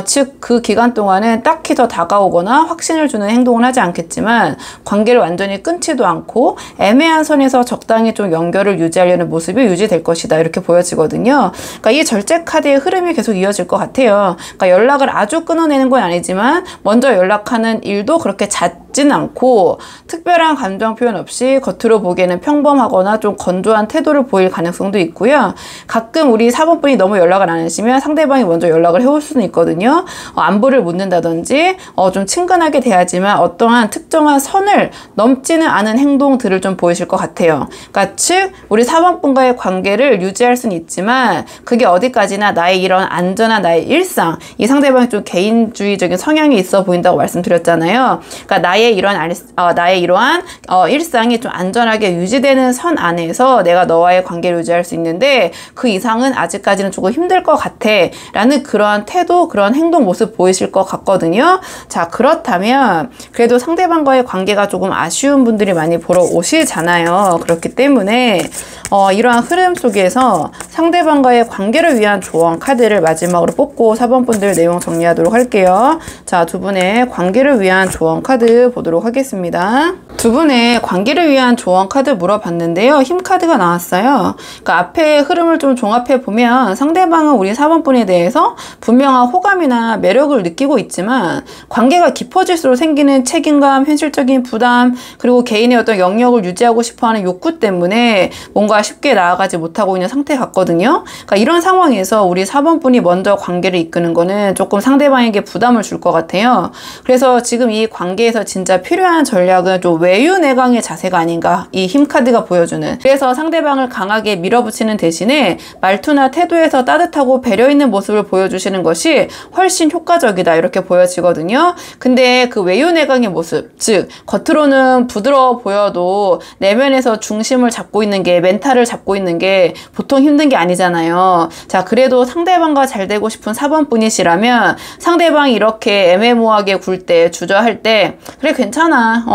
즉 그 기간 동안은 딱히 더 다가오거나 확신을 주는 행동을 하지 않겠지만 관계를 완전히 끊지도 않고 애매한 선에서 적당히 좀 연결을 유지하려는 모습이 유지될 것이다. 이렇게 보여지거든요. 그러니까 이 절제 카드의 흐름이 계속 이어질 것 같아요. 그러니까 연락을 아주 끊어내는 건 아니지만 먼저 연락하는 일도 그렇게 잦진 않고 특별한 감정 표현 없이 겉으로 보기에는 평범하거나 좀 건조한 태도를 보일 가능성도 있고요. 가끔 우리 4번 분이 너무 연락을 안 하시면 상대방이 먼저 연락을 해올 수는 있거든요. 안부를 묻는다든지 좀 친근하게 대하지만 어떠한 특정한 선을 넘지는 않은 행동들을 좀 보이실 것 같아요. 그러니까 즉 우리 4번 분과의 관계를 유지할 수는 있지만 그게 어디까지나 나의 이런 안전한 나의 일상, 이 상대방이 좀 개인주의적인 성향이 있어 보인다고 말씀드렸잖아요. 그러니까 나의 이러한 일상이 좀 안전하게 유지되는 선 안에서 내가 너와의 관계를 유지할 수 있는데 그 이상은 아직까지는 조금 힘들 것 같아 라는 그런 태도, 그런 행동 모습 보이실 것 같거든요. 자, 그렇다면 그래도 상대방과의 관계가 조금 아쉬운 분들이 많이 보러 오시잖아요. 그렇기 때문에 이러한 흐름 속에서 상대방과의 관계를 위한 조언 카드를 마지막으로 뽑고 4번 분들 내용 정리하도록 할게요. 자, 두 분의 관계를 위한 조언 카드 보도록 하겠습니다. 두 분의 관계를 위한 조언 카드 물어봤는데요. 힘 카드가 나왔어요. 그러니까 앞에 흐름을 좀 종합해 보면 상대방은 우리 4번 분에 대해서 분명한 호감이나 매력을 느끼고 있지만 관계가 깊어질수록 생기는 책임감, 현실적인 부담, 그리고 개인의 어떤 영역을 유지하고 싶어하는 욕구 때문에 뭔가 쉽게 나아가지 못하고 있는 상태 같거든요. 그러니까 이런 상황에서 우리 4번 분이 먼저 관계를 이끄는 거는 조금 상대방에게 부담을 줄 것 같아요. 그래서 지금 이 관계에서 진짜 필요한 전략은 좀 외유내강의 자세가 아닌가, 이 힘 카드가 보여주는. 그래서 상대방을 강하게 밀어붙이는 대신에 말투나 태도에서 따뜻하고 배려 있는 모습을 보여주시는 것이 훨씬 효과적이다 이렇게 보여지거든요. 근데 그 외유내강의 모습, 즉 겉으로는 부드러워 보여도 내면에서 중심을 잡고 있는 게, 멘탈을 잡고 있는 게 보통 힘든 게 아니잖아요. 자, 그래도 상대방과 잘 되고 싶은 4번 분이시라면 상대방이 이렇게 애매모호하게 굴 때, 주저할 때 그래 괜찮아,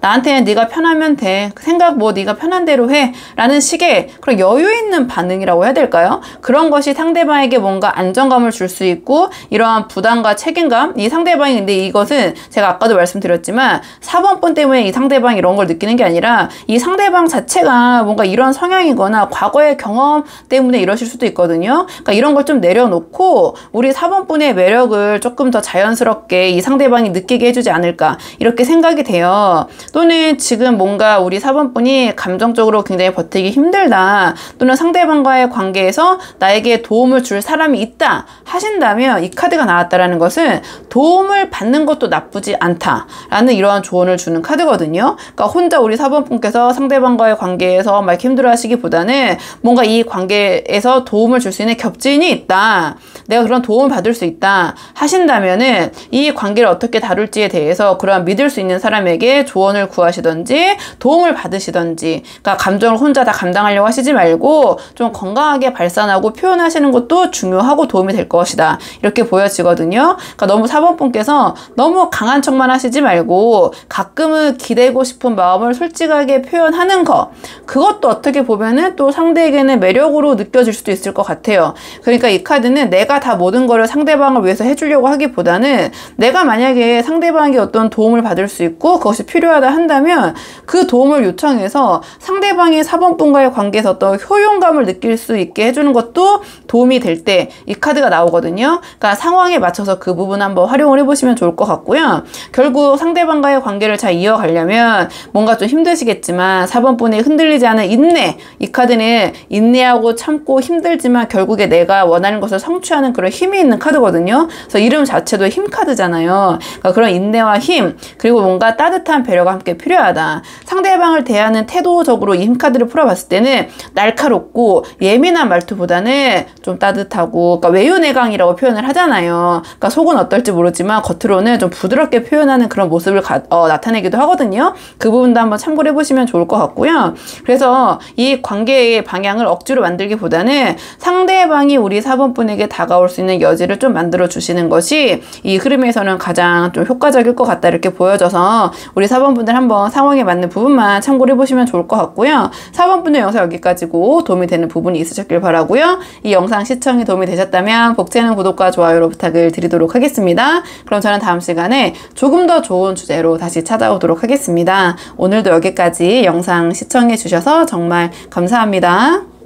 나한테는 네가 편하면 돼, 생각 뭐 네가 편한 대로 해 라는 식의 그런 여유 있는 반응이라고 해야 될까요? 그런 것이 상대방에게 뭔가 안정감을 줄 수 있고 이러한 부담과 책임감, 이 상대방이, 근데 이것은 제가 아까도 말씀드렸지만 4번 분 때문에 이 상대방이 이런 걸 느끼는 게 아니라 이 상대방 자체가 뭔가 이런 성향이거나 과거의 경험 때문에 이러실 수도 있거든요. 그러니까 이런 걸 좀 내려놓고 우리 4번 분의 매력을 조금 더 자연스럽게 이 상대방이 느끼게 해주지 않을까 이렇게 생각이 돼요. 또는 지금 뭔가 우리 4번 분이 감정적으로 굉장히 버티기 힘들다, 또는 상대방과의 관계에서 나에게 도움을 줄 사람이 있다 하신다면 이 카드가 나왔다라는 것은 도움을 받는 것도 나쁘지 않다라는 이러한 조언을 주는 카드거든요. 그러니까 혼자 우리 4번 분께서 상대방과의 관계에서 막 힘들어 하시기보다는 뭔가 이 관계에서 도움을 줄 수 있는 겹친이 있다. 내가 그런 도움을 받을 수 있다 하신다면은 이 관계를 어떻게 다룰지에 대해서 그런 믿을 수 있는 사람에게 조언을 구하시던지 도움을 받으시던지, 그러니까 감정을 혼자 다 감당하려고 하시지 말고 좀 건강하게 발산하고 표현하시는 것도 중요하고 도움이 될 것이다, 이렇게 보여지거든요. 그러니까 너무 4번 분께서 너무 강한 척만 하시지 말고 가끔은 기대고 싶은 마음을 솔직하게 표현하는 거, 그것도 어떻게 보면은 또 상대에게는 매력으로 느껴질 수도 있을 것 같아요. 그러니까 이 카드는 내가 다 모든 거를 상대방을 위해서 해주려고 하기보다는 내가 만약에 상대방에게 어떤 도움을 받을 수 있고 그것이 필요하다 한다면 그 도움을 요청해서 상대방의 4번 분과의 관계에서 어떤 효용감을 느낄 수 있게 해주는 것도 도움이 될 때 이 카드가 나오거든요. 그러니까 상황에 맞춰서 그 부분 한번 활용을 해보시면 좋을 것 같고요. 결국 상대방과의 관계를 잘 이어가려면 뭔가 좀 힘드시겠지만 4번 분이 흔들리지 않은 인내, 이 카드는 인내하고 참고 힘들지만 결국에 내가 원하는 것을 성취하는 그런 힘이 있는 카드거든요. 그래서 이름 자체도 힘 카드잖아요. 그러니까 그런 인내와 힘, 그리고 뭔가 따뜻한 배려가 함께 필요하다. 상대방을 대하는 태도적으로 이 힘 카드를 풀어봤을 때는 날카롭고 예민한 말투보다는 좀 따뜻하고, 그러니까 외유내강이라고 표현을 하잖아요. 그러니까 속은 어떨지 모르지만 겉으로는 좀 부드럽게 표현하는 그런 모습을 나타내기도 하거든요. 그 부분도 한번 참고를 해보시면 좋을 것 같고요. 그래서 이 관계의 방향을 억지로 만들기보다는 상대방이 우리 4번 분에게 다가올 수 있는 여지를 좀 만들어 주시는 것이 이 흐름에서는 가장 좀 효과적일 것 같다, 이렇게 보여져서 우리 4번 분들 한번 상황에 맞는 부분만 참고를 해보시면 좋을 것 같고요. 4번 분들 영상 여기까지고 도움이 되는 부분이 있으셨길 바라고요. 이 영상 시청이 도움이 되셨다면 복채널 구독과 좋아요로 부탁을 드리도록 하겠습니다. 그럼 저는 다음 시간에 조금 더 좋은 주제로 다시 찾아오도록 하겠습니다. 오늘도 여기까지 영상 시청해 주셔서 정말 감사합니다.